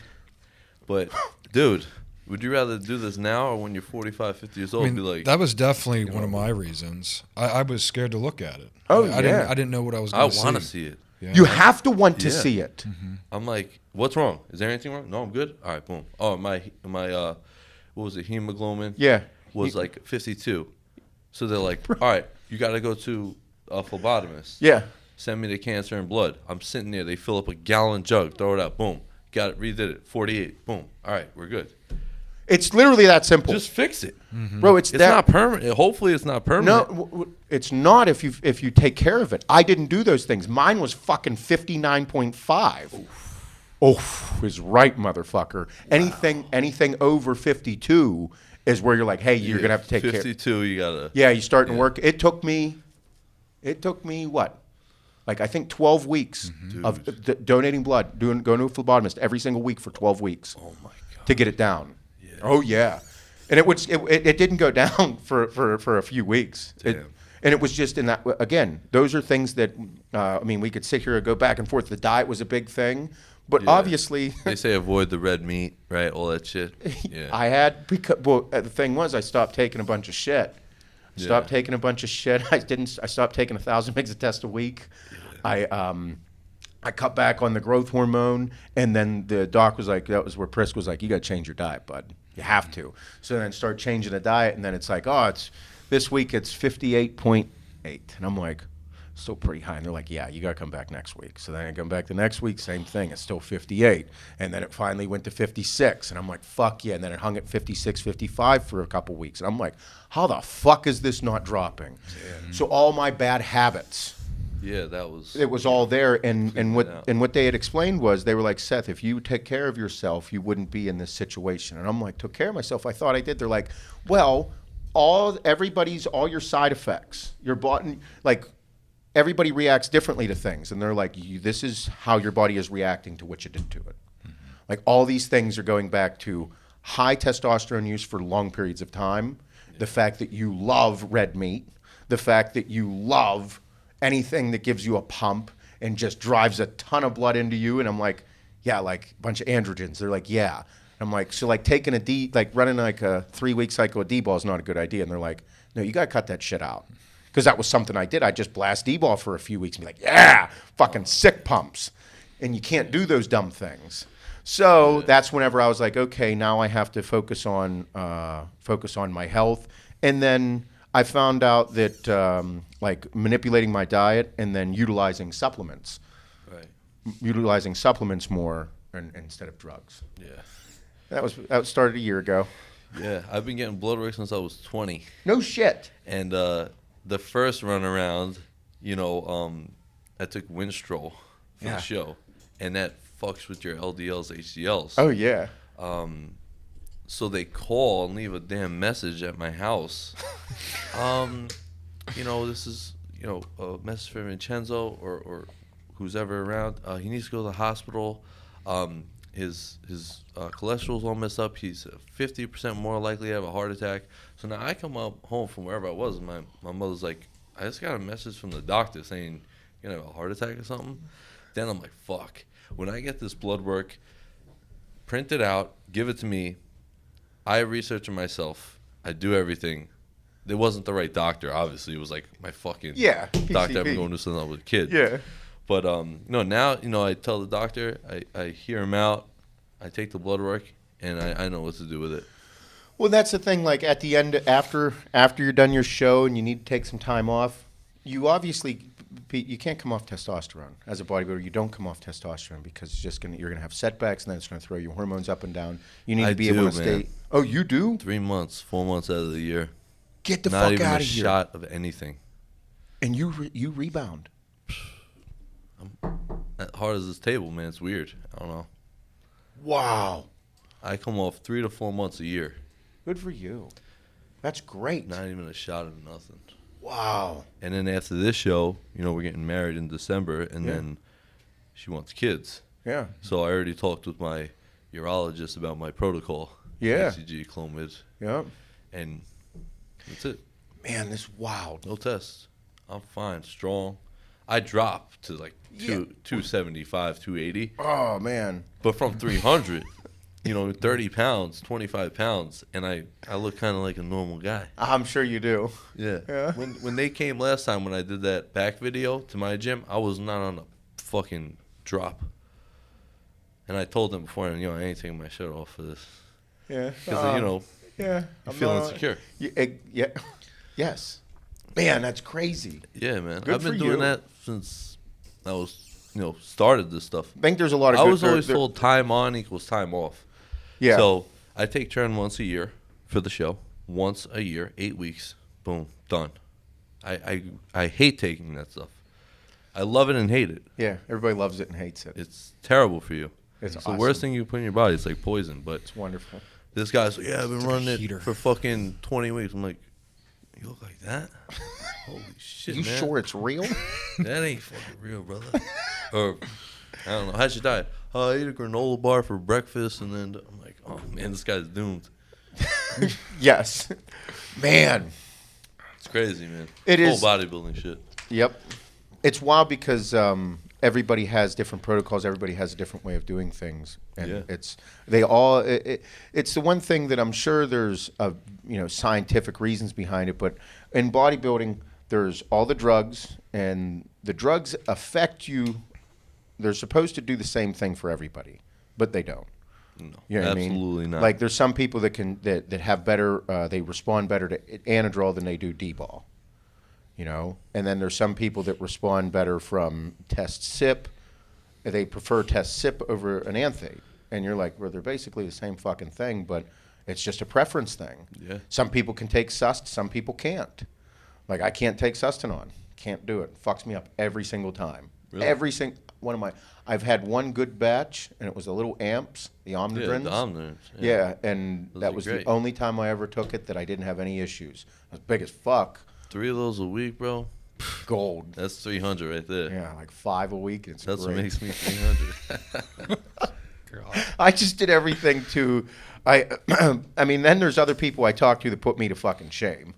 But dude, would you rather do this now or when you're 45, 50 years old? Be like, that was definitely one of my reasons. I was scared to look at it. Oh, I didn't know what I was going to see. I want to see it. Yeah. You have to want to see it. Mm-hmm. I'm like, what's wrong? Is there anything wrong? No, I'm good. All right, boom. Oh, my what was it? Hemoglobin? Yeah. Was like 52. So they're like, all right, you got to go to a phlebotomist. Yeah. Send me the cancer and blood. I'm sitting there. They fill up a gallon jug, throw it out. Boom. Got it. Redid it. 48. Boom. All right, we're good. It's literally that simple. Just fix it, bro. It's not permanent. Hopefully, it's not permanent. No, it's not if you take care of it. I didn't do those things. Mine was fucking 59.5. Oh, is right, motherfucker. Wow. Anything over 52 is where you're like, hey, you're gonna have to take 52, care. 52, you gotta. Yeah, you start to work. It took me what? Like I think 12 weeks of donating blood, going to a phlebotomist every single week for 12 weeks. Oh my god. To get it down. Oh, yeah. And it didn't go down for a few weeks. Damn. And it was just in that, again, those are things that, I mean, we could sit here and go back and forth. The diet was a big thing, but obviously. They say avoid the red meat, right? All that shit. Yeah. The thing was, I stopped taking a bunch of shit. Stopped taking a bunch of shit. I stopped taking 1,000 mgs of test a week. Yeah. I cut back on the growth hormone, and then the doc was like, that was where Prisk was like, you got to change your diet, bud. You have to. So then start changing the diet, and then it's like, this week it's 58.8. And I'm like, still pretty high. And they're like, yeah, you got to come back next week. So then I come back the next week, same thing. It's still 58. And then it finally went to 56. And I'm like, fuck yeah. And then it hung at 56, 55 for a couple weeks. And I'm like, how the fuck is this not dropping? Yeah. So all my bad habits. Yeah, it was all there, and what they had explained was, they were like, Seth, if you take care of yourself, you wouldn't be in this situation. And I'm like, took care of myself? I thought I did. They're like, well, all your side effects, your body, like, everybody reacts differently to things, and they're like, this is how your body is reacting to what you did to it. Mm-hmm. Like, all these things are going back to high testosterone use for long periods of time, the fact that you love red meat, the fact that you love anything that gives you a pump and just drives a ton of blood into you. And I'm like, yeah, like a bunch of androgens. They're like, yeah. I'm like, so like taking running like a 3-week cycle of D-ball is not a good idea. And they're like, no, you got to cut that shit out. Because that was something I did. I just blast D-ball for a few weeks and be like, yeah, fucking sick pumps. And you can't do those dumb things. So that's whenever I was like, okay, now I have to focus on my health. And then I found out that like manipulating my diet and then utilizing supplements. Right. Utilizing supplements more instead of drugs. Yeah. That started a year ago. Yeah, I've been getting blood work since I was 20. No shit. And the first run around, I took Winstrol for the show, and that fucks with your LDLs, HDLs. Oh yeah. So they call and leave a damn message at my house. This is, a message for Vincenzo or who's ever around. He needs to go to the hospital. His cholesterol's all messed up. He's 50% more likely to have a heart attack. So now I come up home from wherever I was, and my mother's like, I just got a message from the doctor saying you're going to have a heart attack or something. Then I'm like, fuck. When I get this blood work, print it out, give it to me. I research it myself. I do everything. It wasn't the right doctor, obviously. It was like my fucking doctor I've been going to since I was a kid. Yeah. But now, I tell the doctor, I hear him out, I take the blood work, and I know what to do with it. Well, that's the thing. Like at the end, after you're done your show and you need to take some time off, you obviously you can't come off testosterone as a bodybuilder. You don't come off testosterone because it's just you're gonna have setbacks, and then it's gonna throw your hormones up and down. You need to be able to stay. Oh, you do? 3 months, 4 months out of the year. Get the fuck out of here. Not even a shot of anything. And you rebound. I'm as hard as this table, man. It's weird. I don't know. Wow. I come off 3 to 4 months a year. Good for you. That's great. Not even a shot of nothing. Wow. And then after this show, we're getting married in December, and then she wants kids. Yeah. So I already talked with my urologist about my protocol. Yeah. HCG, Clomid. Yeah. And that's it. Man, this wild. No tests. I'm fine, strong. I dropped to like 275, 280. Oh, man. But from 300, 30 pounds, 25 pounds, and I look kind of like a normal guy. I'm sure you do. Yeah. When they came last time when I did that back video to my gym, I was not on a fucking drop. And I told them before, I ain't taking my shirt off for this. Yeah. Because, you feel insecure. Yeah. Yes. Man, that's crazy. Yeah, man. Good I've been for doing you. that since I was, started this stuff. I think there's a lot of I was always told time on equals time off. Yeah. So I take turn once a year for the show. Once a year, 8 weeks. Boom, done. I hate taking that stuff. I love it and hate it. Yeah, everybody loves it and hates it. It's terrible for you. It's the worst thing you put in your body. It's like poison. But it's wonderful. This guy's like, I've been running it heater. for fucking 20 weeks. I'm like, you look like that? Holy shit, You man. sure it's real? That ain't fucking real, brother. Or, I don't know. How's your diet? I ate a granola bar for breakfast, and then I'm like, oh, man, this guy's doomed. Yes. Man. It's crazy, man. It is. Whole bodybuilding shit. Yep. It's wild because everybody has different protocols. Everybody has a different way of doing things, and it's the one thing that I'm sure there's scientific reasons behind it. But in bodybuilding, there's all the drugs, and the drugs affect you. They're supposed to do the same thing for everybody, but they don't. No, you know absolutely not. Like there's some people that have better, they respond better to Anadrol than they do D-ball. And then there's some people that respond better from test sip. They prefer test sip over an anthate. And you're like, well, they're basically the same fucking thing, but it's just a preference thing. Yeah. Some people can take Sust, some people can't. Like I can't take Sustanon. Can't do it. Fucks me up every single time. Really? Every single one of my. I've had one good batch, and it was the little amps, the Omnidrins. Yeah, the Omnidrins. Yeah, and Those that are was great. the only time I ever took it that I didn't have any issues. I was big as fuck. 3 of those a week, bro. Gold. That's 300 right there. Yeah, like 5 a week. It's That's great. what makes me 300. I just did everything to. I mean, then there's other people I talk to that put me to fucking shame.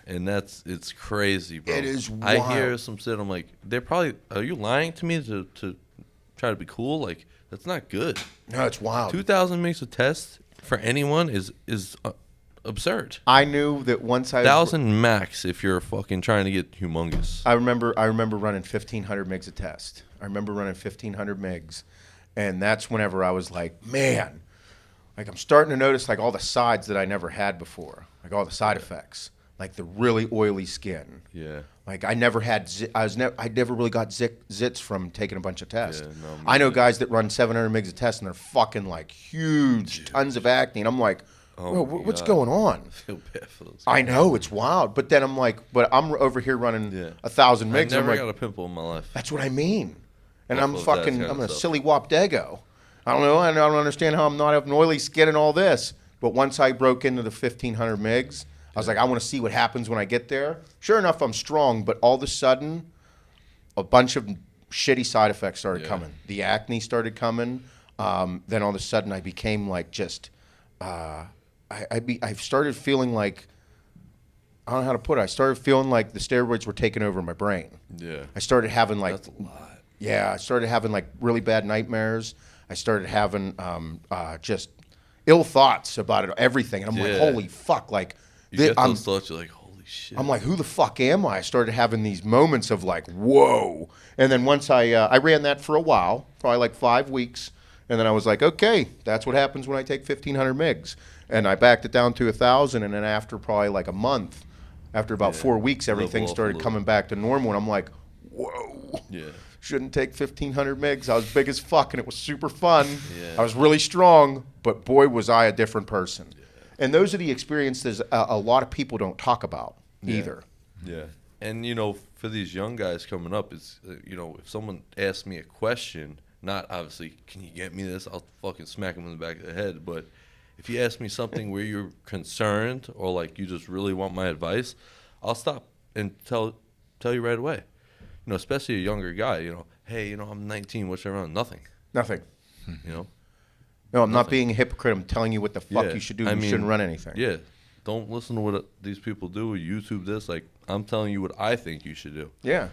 And it's crazy, bro. It is I wild. hear some shit. I'm like, are you lying to me to try to be cool? Like, that's not good. No, it's wild. 2,000 makes a test for anyone is absurd. I knew that once I 1,000 max if you're fucking trying to get humongous. I remember running 1,500 mgs a test. I remember running 1,500 mgs, and that's whenever I was like, man, like I'm starting to notice like all the sides that I never had before, like all the side effects, like the really oily skin. Yeah. Like I never had, I never really got zits from taking a bunch of tests. Yeah, no, me I know neither. guys that run 700 mgs a test and they're fucking like huge, tons of acne, and I'm like, Oh well, my what's God. going on? I feel bad for those I guys. know it's wild, but then I'm like, but I'm over here running 1,000 I mgs. never I'm like, got a pimple in my life. that's what I mean. And I'm Well, fucking, that's I'm a kinda silly wapdego. I don't know. I don't understand how I'm not having oily skin and all this. But once I broke into the 1,500 mgs, I was like, I want to see what happens when I get there. Sure enough, I'm strong, but all of a sudden, a bunch of shitty side effects started coming. The acne started coming. Then all of a sudden, I became like just, I started feeling like, I don't know how to put it. I started feeling like the steroids were taking over my brain. Yeah. I started having like, That's a lot. yeah, I started having like really bad nightmares. I started having just ill thoughts about it, everything. And I'm like, holy fuck, like, You get those thoughts, you're like, holy shit. I'm like, who the fuck am I? I started having these moments of like, whoa. And then once I ran that for a while, probably like 5 weeks. And then I was like, okay, that's what happens when I take 1,500 mgs. And I backed it down to 1,000. And then after probably like a month, after about 4 weeks, everything off a started little. coming back to normal. And I'm like, whoa. Yeah. Shouldn't take 1,500 mgs. I was big as fuck, and it was super fun. Yeah. I was really strong, but boy, was I a different person. Yeah. And those are the experiences a lot of people don't talk about either. Yeah. And, for these young guys coming up, it's, if someone asks me a question, not obviously, can you get me this? I'll fucking smack them in the back of the head. But if you ask me something where you're concerned or like you just really want my advice, I'll stop and tell you right away. Especially a younger guy, hey, I'm 19, what's around? Nothing. Nothing. No, I'm not being a hypocrite. I'm telling you what the fuck Yeah. you should do. I You mean, shouldn't run anything. Yeah. Don't listen to what these people do or YouTube this. Like, I'm telling you what I think you should do. Yeah.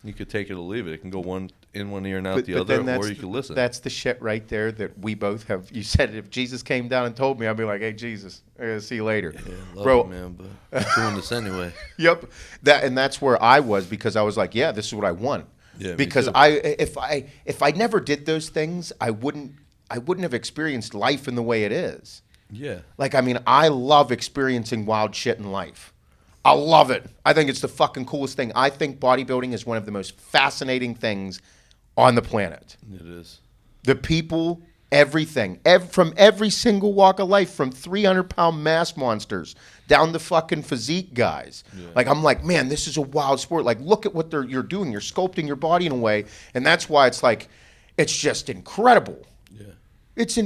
You could take it or leave it. It can go one ear and out the But other, then or you can listen. That's the shit right there that we both have. You said if Jesus came down and told me, I'd be like, hey, Jesus, I gotta see you later. Yeah, love Bro, it, man, but I'm doing this anyway. Yep. That's where I was, because I was like, yeah, this is what I want. Yeah, me because too. if I never did those things, I wouldn't have experienced life in the way it is. Yeah. Like, I mean, I love experiencing wild shit in life. I love it. I think it's the fucking coolest thing. I think bodybuilding is one of the most fascinating things on the planet. It is. The people, everything, from every single walk of life, from 300-pound mass monsters down to fucking physique guys. Yeah. Like, I'm like, man, this is a wild sport. Like, look at what you're doing. You're sculpting your body in a way, and that's why it's like, it's just incredible. Yeah. It's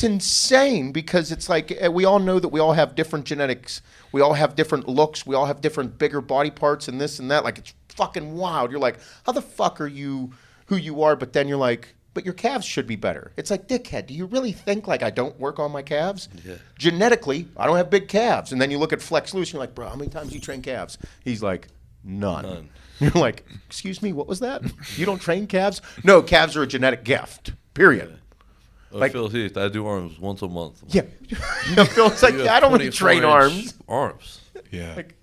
insane, because it's like, we all know that we all have different genetics. We all have different looks. We all have different bigger body parts and this and that. Like, it's fucking wild. You're like, how the fuck are you who you are? But then you're like, but your calves should be better. It's like, dickhead, do you really think like I don't work on my calves? Yeah. Genetically, I don't have big calves. And then you look at Flex Lewis and you're like, bro, how many times do you train calves? He's like, none. You're like, excuse me, what was that? You don't train calves? No, calves are a genetic gift, period. Like, Phil Heath, I do arms once a month. Yeah. Phil's like, I don't want to train arms. Arms. Yeah. Like,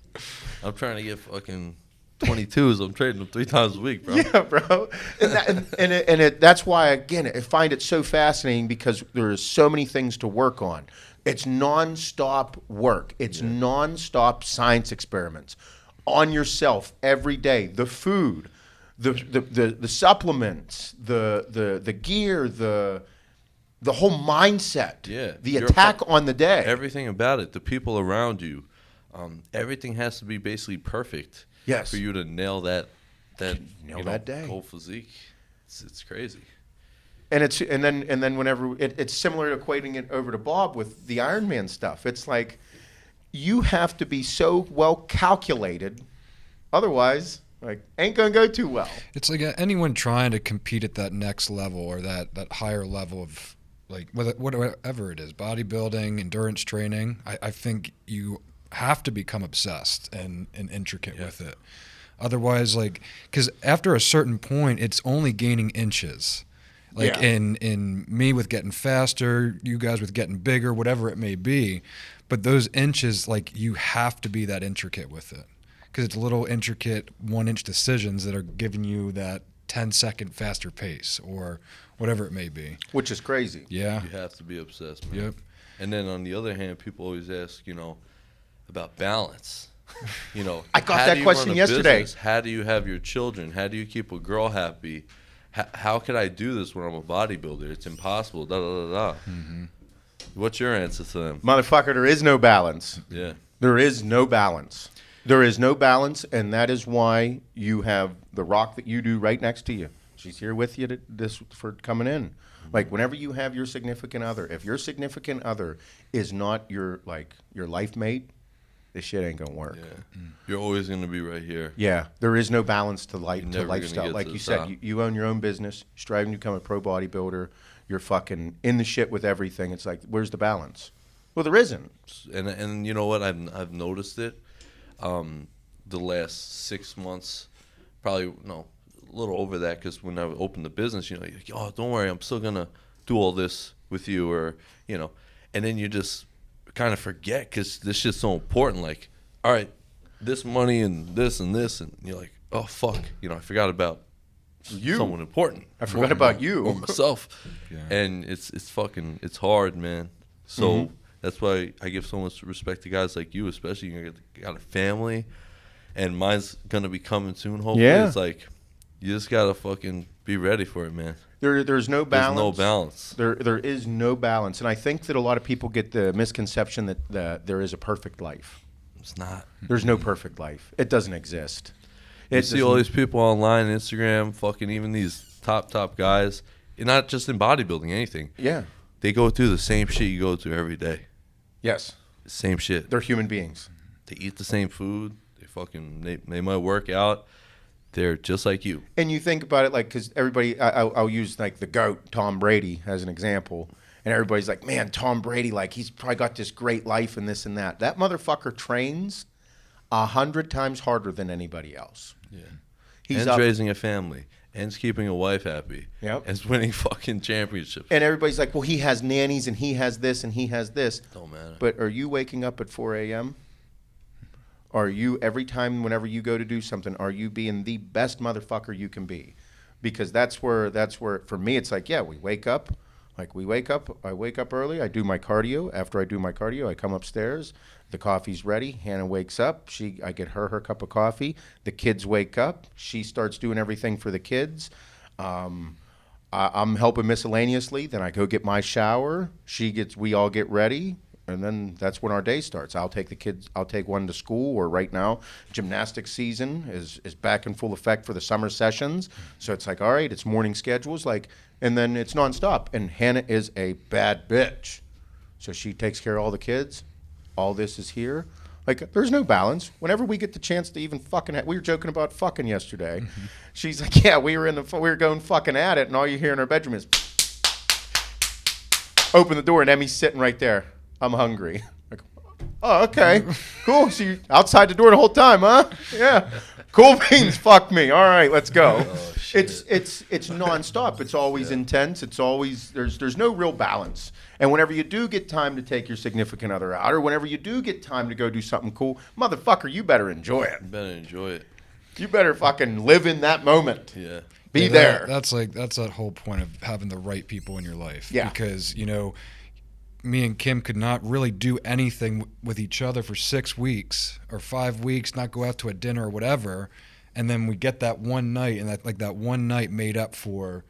I'm trying to get fucking 22s. I'm training them 3 times a week, bro. yeah, bro. And that's why, again, I find it so fascinating because there's so many things to work on. It's nonstop work. It's nonstop science experiments on yourself every day. The food, the supplements, the gear, the whole mindset, the attack on the day. Everything about it, the people around you, everything has to be basically perfect for you to nail that day. Whole physique. It's crazy. And then whenever it's similar to equating it over to Bob with the Ironman stuff. It's like you have to be so well calculated, otherwise, like, ain't gonna go too well. It's like anyone trying to compete at that next level or that higher level of, like, whatever it is, bodybuilding, endurance training. I think you have to become obsessed and intricate with it. Otherwise, like, because after a certain point, it's only gaining inches. Like in me with getting faster, you guys with getting bigger, whatever it may be. But those inches, like, you have to be that intricate with it. Because it's little intricate 1-inch decisions that are giving you that 10-second faster pace or whatever it may be. Which is crazy. Yeah. You have to be obsessed, man. Yep. And then on the other hand, people always ask, about balance. I got that question yesterday. Business? How do you have your children? How do you keep a girl happy? How could I do this when I'm a bodybuilder? It's impossible. Da da da da. Mm-hmm. What's your answer to them? Motherfucker, there is no balance. Yeah. There is no balance. There is no balance, and that is why you have the rock that you do right next to you. She's here with you for coming in. Like, whenever you have your significant other, if your significant other is not your life mate, this shit ain't gonna work. Yeah. You're always gonna be right here. Yeah, there is no balance to lifestyle. Like you said, top. you own your own business, striving to become a pro bodybuilder. You're fucking in the shit with everything. It's like, where's the balance? Well, there isn't. And you know what? I've noticed it. The last 6 months, probably a little over that, because when I opened the business, you're like, oh, don't worry, I'm still gonna do all this with you, or and then you just kind of forget because this shit's so important. Like, all right, this money and this, and you're like, oh fuck, I forgot about someone important. I forgot about you or myself. Yeah. And it's hard, man. So that's why I give so much respect to guys like you, especially you got a family, and mine's gonna be coming soon. Hopefully, it's like you just gotta fucking be ready for it, man. There's no balance. There's no balance. There is no balance, and I think that a lot of people get the misconception that there is a perfect life. It's not. There's no perfect life. It doesn't exist. You see all these people online, Instagram, fucking even these top guys, and not just in bodybuilding, anything. Yeah. They go through the same shit you go through every day. Yes. Same shit. They're human beings. They eat the same food. They might work out. They're just like you. And you think about it, like, because everybody, I'll use like the GOAT, Tom Brady, as an example. And everybody's like, man, Tom Brady, like, he's probably got this great life and this and that. That motherfucker trains 100 times harder than anybody else. Yeah. He's raising a family. And's keeping a wife happy. Yep. And's winning fucking championships. And everybody's like, well, he has nannies and he has this and he has this. Don't matter. But are you waking up at 4 a.m.? Are you, every time, whenever you go to do something, are you being the best motherfucker you can be? Because that's where, for me, it's like, yeah, we wake up. Like, I wake up early, I do my cardio. After I do my cardio, I come upstairs. The coffee's ready. Hannah wakes up. I get her cup of coffee. The kids wake up. She starts doing everything for the kids. I'm helping miscellaneously. Then I go get my shower. We all get ready. And then that's when our day starts. I'll take one to school, or right now, gymnastics season is back in full effect for the summer sessions. So it's like, all right, it's morning schedules, and then it's nonstop. And Hannah is a bad bitch. So she takes care of all the kids. All this is here. Like, there's no balance. Whenever we get the chance to even fucking, we were joking about fucking yesterday. Mm-hmm. She's like, yeah, we were going fucking at it, and all you hear in our bedroom is, open the door, and Emmy's sitting right there. I'm hungry. Like, oh, okay, cool. So you outside the door the whole time, huh? Yeah. Cool beans. Fuck me. All right, let's go. Oh, it's nonstop. It's always intense. It's always there's no real balance. And whenever you do get time to take your significant other out, or whenever you do get time to go do something cool, motherfucker, you better enjoy it. You better enjoy it. You better fucking live in that moment. Yeah. Be there. That's that whole point of having the right people in your life. Yeah. Because, me and Kim could not really do anything with each other for 6 weeks or 5 weeks, not go out to a dinner or whatever. And then we get that one night, and that one night made up for,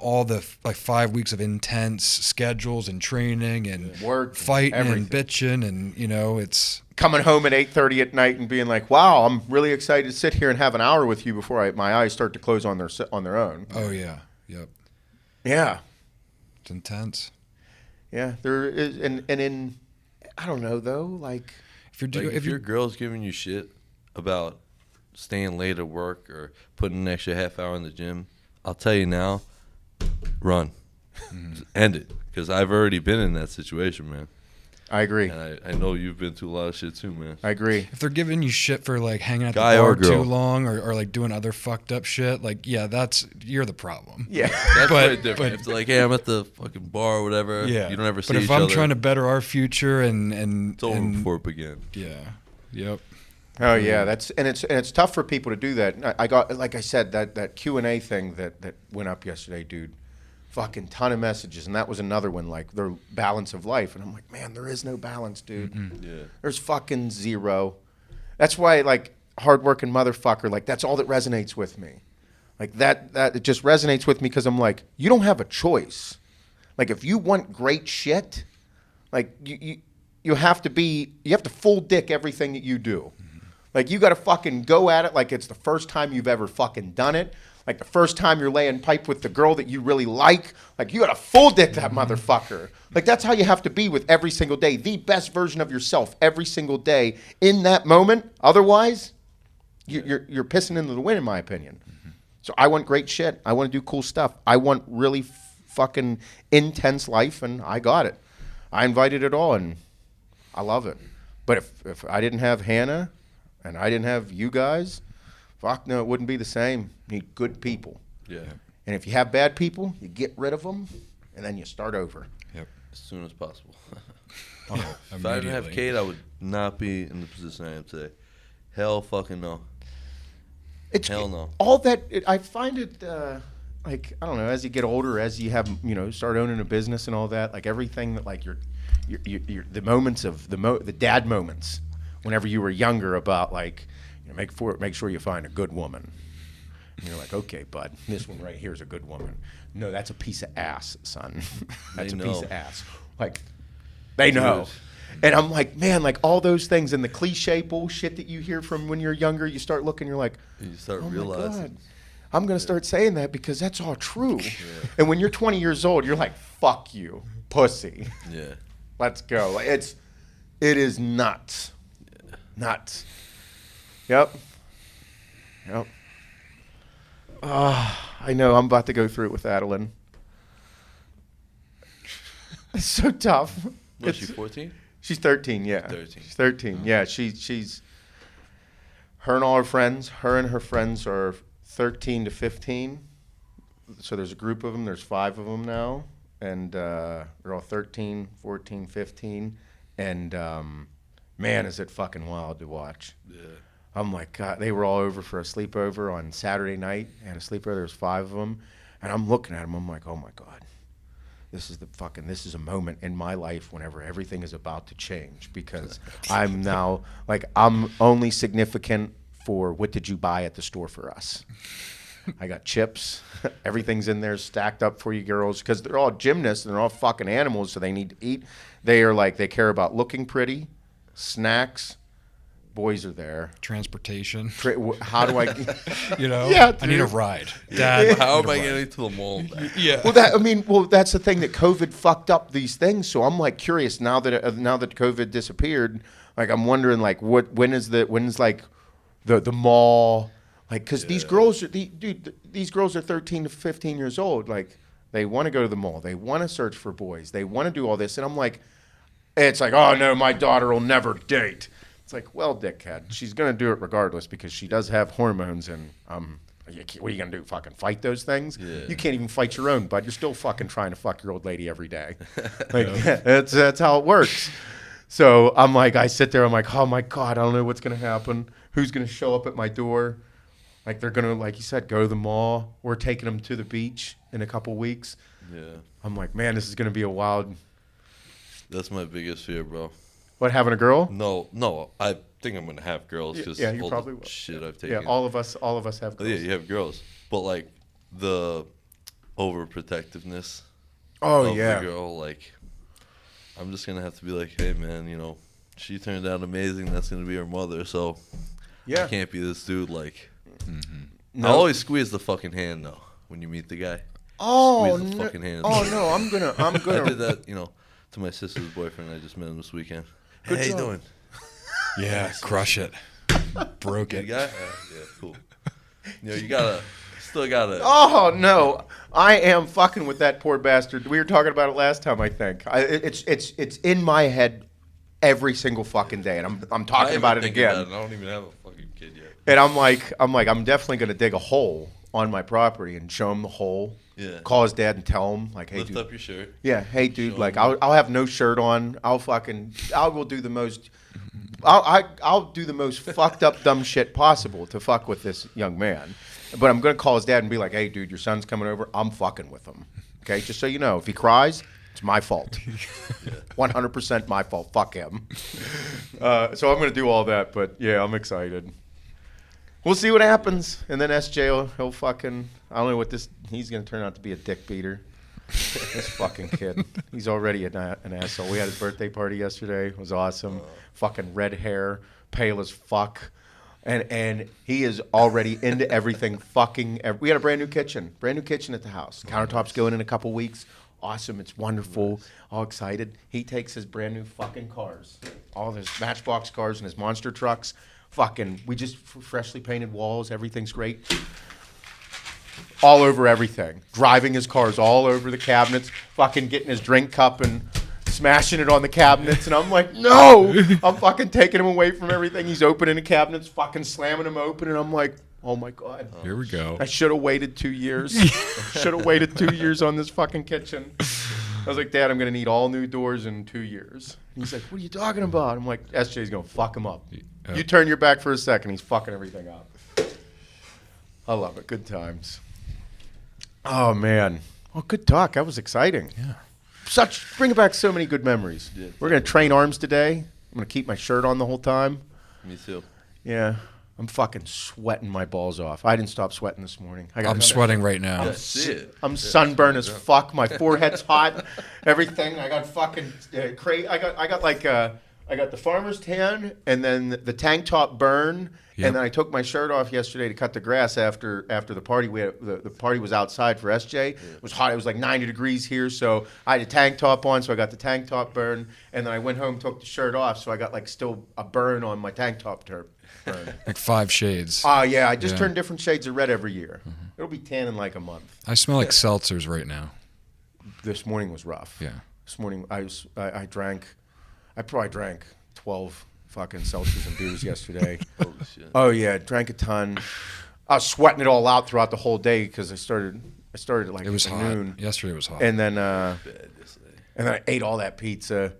all the 5 weeks of intense schedules and training and work, fighting everything. And bitching, and it's coming home at 8:30 at night and being like, "Wow, I'm really excited to sit here and have an hour with you before my eyes start to close on their own." Oh yeah, yep, yeah, it's intense. Yeah, there is, and in I don't know though, like if your girl's giving you shit about staying late at work or putting an extra half hour in the gym, I'll tell you now. Run. Just end it. Because I've already been in that situation, man. I agree. And I know you've been through a lot of shit too, man. I agree. If they're giving you shit for hanging out Guy the bar or girl. too long or doing other fucked up shit, you're the problem. Yeah. That's very different. If they're like, hey, I'm at the fucking bar or whatever. Yeah. You don't ever see But each if other. I'm trying to better our future and it's over before it began. Yeah. Yep. Oh yeah, it's tough for people to do that. I got, like I said, that Q&A thing that went up yesterday, dude. Fucking ton of messages, and that was another one, like their balance of life, and I'm like, man, there is no balance, dude. Mm-hmm. Yeah. There's fucking zero. That's why, like, hardworking motherfucker, like that's all that resonates with me. Like that it just resonates with me because I'm like, you don't have a choice. Like if you want great shit, like you have to full dick everything that you do. Mm-hmm. Like you got to fucking go at it like it's the first time you've ever fucking done it. Like the first time you're laying pipe with the girl that you really like, you got to full dick that motherfucker. Like that's how you have to be with every single day. The best version of yourself every single day in that moment. Otherwise, you're pissing into the wind, in my opinion. Mm-hmm. So I want great shit. I want to do cool stuff. I want really fucking intense life, and I got it. I invited it all, and I love it. But if I didn't have Hannah and I didn't have you guys, fuck no, it wouldn't be the same. You need good people. Yeah. And if you have bad people, you get rid of them, and then you start over. Yep. As soon as possible. If I didn't have Kate, I would not be in the position I am today. Hell fucking no. Hell no. All that, I find it, I don't know, as you get older, as you have, start owning a business and all that, like everything that, like, the moments of, the dad moments, whenever you were younger about, like, make sure you find a good woman. And you're like, okay, bud, this one right here is a good woman. No, that's a piece of ass, son. That's a piece of ass. Like, they know. And I'm like, man, like all those things and the cliche bullshit that you hear from when you're younger, you start looking, you're like, you start My realizing. God, I'm going to start saying that because that's all true. Yeah. And when you're 20 years old, you're like, fuck you, pussy. Yeah. Let's go. Like, it is nuts. Yeah. Nuts. Yep. I know. I'm about to go through it with Adeline. It's so tough. Is she 14? She's 13, yeah. 13. She's 13, yeah. She's her and all her friends. Her and her friends are 13 to 15. So there's a group of them. There's 5 of them now. And they're all 13, 14, 15. And, man, is it fucking wild to watch. Yeah. I'm like, God, they were all over for a sleepover on Saturday night. And a sleepover, there's 5 of them. And I'm looking at them. I'm like, oh, my God. This is a moment in my life whenever everything is about to change because I'm now, like, I'm only significant for what did you buy at the store for us. I got chips. Everything's in there stacked up for you girls because they're all gymnasts and they're all fucking animals, so they need to eat. They are like, they care about looking pretty, snacks. Boys are there. Transportation. How do I, Yeah, I need a ride. Dad, how am I getting to the mall? Yeah. Well, that's the thing that COVID fucked up these things. So I'm like curious now that COVID disappeared. Like I'm wondering like when's like the mall, like because these girls are these girls are 13 to 15 years old. Like they want to go to the mall, they want to search for boys, they want to do all this, and I'm like, it's like, oh no, my daughter will never date. It's like, well, dickhead, she's gonna do it regardless because she does have hormones, and what are you gonna do? Fucking fight those things? Yeah. You can't even fight your own, bud. You're still fucking trying to fuck your old lady every day. Like that's how it works. So I'm like, I sit there, I'm like, oh my God, I don't know what's gonna happen. Who's gonna show up at my door? Like they're gonna, like you said, go to the mall. We're taking them to the beach in a couple weeks. Yeah. I'm like, man, this is gonna be a wild. That's my biggest fear, bro. What, having a girl? No. I think I'm gonna have girls because you probably will. Shit I've taken. Yeah, all of us have girls. Yeah, you have girls, but like the overprotectiveness. Oh of yeah. The girl, like I'm just gonna have to be like, hey man, you know, she turned out amazing. That's gonna be her mother, so I can't be this dude. Like, I always squeeze the fucking hand though when you meet the guy. Oh squeeze the fucking hand. Oh no, I'm gonna. I did that, you know, to my sister's boyfriend. I just met him this weekend. Good How job. you doing? Yeah, crush it. Broke it. Good guy? Yeah, cool. You know, you still gotta. Oh no, I am fucking with that poor bastard. We were talking about it last time, I think. It's in my head every single fucking day, and I'm talking about it again. I don't even have a fucking kid yet. And I'm definitely gonna dig a hole on my property and show him the hole. Yeah. Call his dad and tell him like, hey, Lift dude. up your shirt. Yeah, hey dude, Show like him. I'll have no shirt on. I'll do the most. I'll do the most fucked up dumb shit possible to fuck with this young man. But I'm gonna call his dad and be like, hey dude, your son's coming over. I'm fucking with him. Okay, just so you know, if he cries, it's my fault. 100% my fault. Fuck him. So I'm gonna do all that. But yeah, I'm excited. We'll see what happens. And then SJ, he'll fucking, I don't know what he's going to turn out to be a dick beater. This fucking kid. He's already an asshole. We had his birthday party yesterday. It was awesome. Fucking red hair, pale as fuck. And he is already into everything fucking. We had a brand new kitchen at the house. Countertops going in a couple weeks. Awesome. It's wonderful. Nice. All excited. He takes his brand new fucking cars, all his Matchbox cars and his monster trucks. Fucking, we just freshly painted walls. Everything's great. All over everything. Driving his cars all over the cabinets. Fucking getting his drink cup and smashing it on the cabinets. And I'm like, no! I'm fucking taking him away from everything. He's opening the cabinets, fucking slamming them open. And I'm like, oh my God. Here we go. I should have waited 2 years. Should have waited 2 years on this fucking kitchen. I was like, Dad, I'm going to need all new doors in 2 years. And he's like, what are you talking about? I'm like, SJ's going to fuck him up. You turn your back for a second, he's fucking everything up. I love it. Good times. Oh, man. Well, good talk. That was exciting. Yeah. Bringing back so many good memories. Yeah, we're going to train arms today. I'm going to keep my shirt on the whole time. Me too. Yeah. I'm fucking sweating my balls off. I didn't stop sweating this morning. I'm sweating right now. I'm sunburned as fuck. My forehead's hot. Everything. I got fucking crazy. I got the farmer's tan and then the tank top burn. Yep. And then I took my shirt off yesterday to cut the grass after the party. The party was outside for SJ. Yeah. It was hot. It was like 90 degrees here, so I had a tank top on, so I got the tank top burn. And then I went home, took the shirt off, so I got like still a burn on my tank top burn. Like 5 shades. Oh, yeah. I just turn different shades of red every year. Mm-hmm. It'll be tan in like a month. I smell like seltzers right now. This morning was rough. Yeah. This morning I probably drank 12 fucking seltzers and beers yesterday. Holy shit. Oh, yeah. Drank a ton. I was sweating it all out throughout the whole day because I started at like it was noon. Hot. Yesterday was hot. And then I ate all that pizza.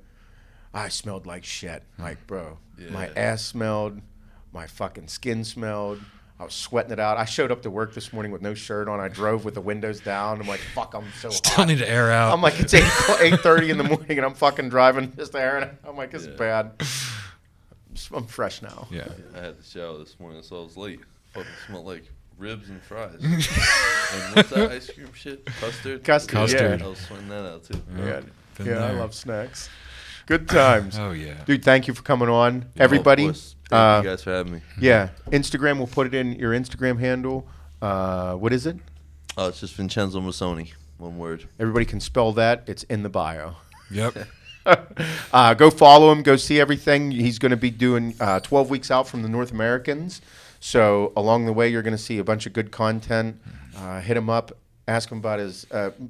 I smelled like shit. Like, bro, my ass smelled. My fucking skin smelled. I was sweating it out. I showed up to work this morning with no shirt on. I drove with the windows down. I'm like, fuck, I'm so hot. Still need to air out. I'm like, it's 8:30 in the morning, and I'm fucking driving, just airing it. I'm like, this is bad. I'm fresh now. Yeah. I had to shower this morning, so I was late. Fucking smelled like ribs and fries. And what's that ice cream shit? Custard? Custard. I was sweating that out, too. Yeah, I love snacks. Good times. Oh, yeah. Dude, thank you for coming on. Everybody. Thank you guys for having me. Yeah. Instagram, we'll put it in your Instagram handle. What is it? It's just Vincenzo Masone. One word. Everybody can spell that. It's in the bio. Yep. Go follow him. Go see everything. He's going to be doing 12 weeks out from the North Americans. So along the way, you're going to see a bunch of good content. Hit him up. Ask him about his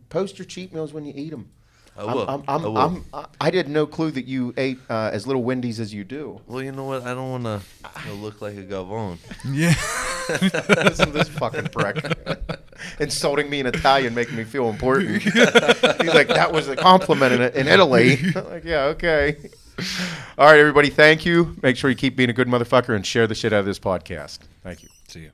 post your cheat meals when you eat them. I will. I had no clue that you ate as little Wendy's as you do. Well, you know what? I don't want to look like a gavone. Yeah. Listen to this fucking prick. Insulting me in Italian, making me feel important. He's like, that was a compliment in Italy. I'm like, yeah, okay. All right, everybody, thank you. Make sure you keep being a good motherfucker and share the shit out of this podcast. Thank you. See you.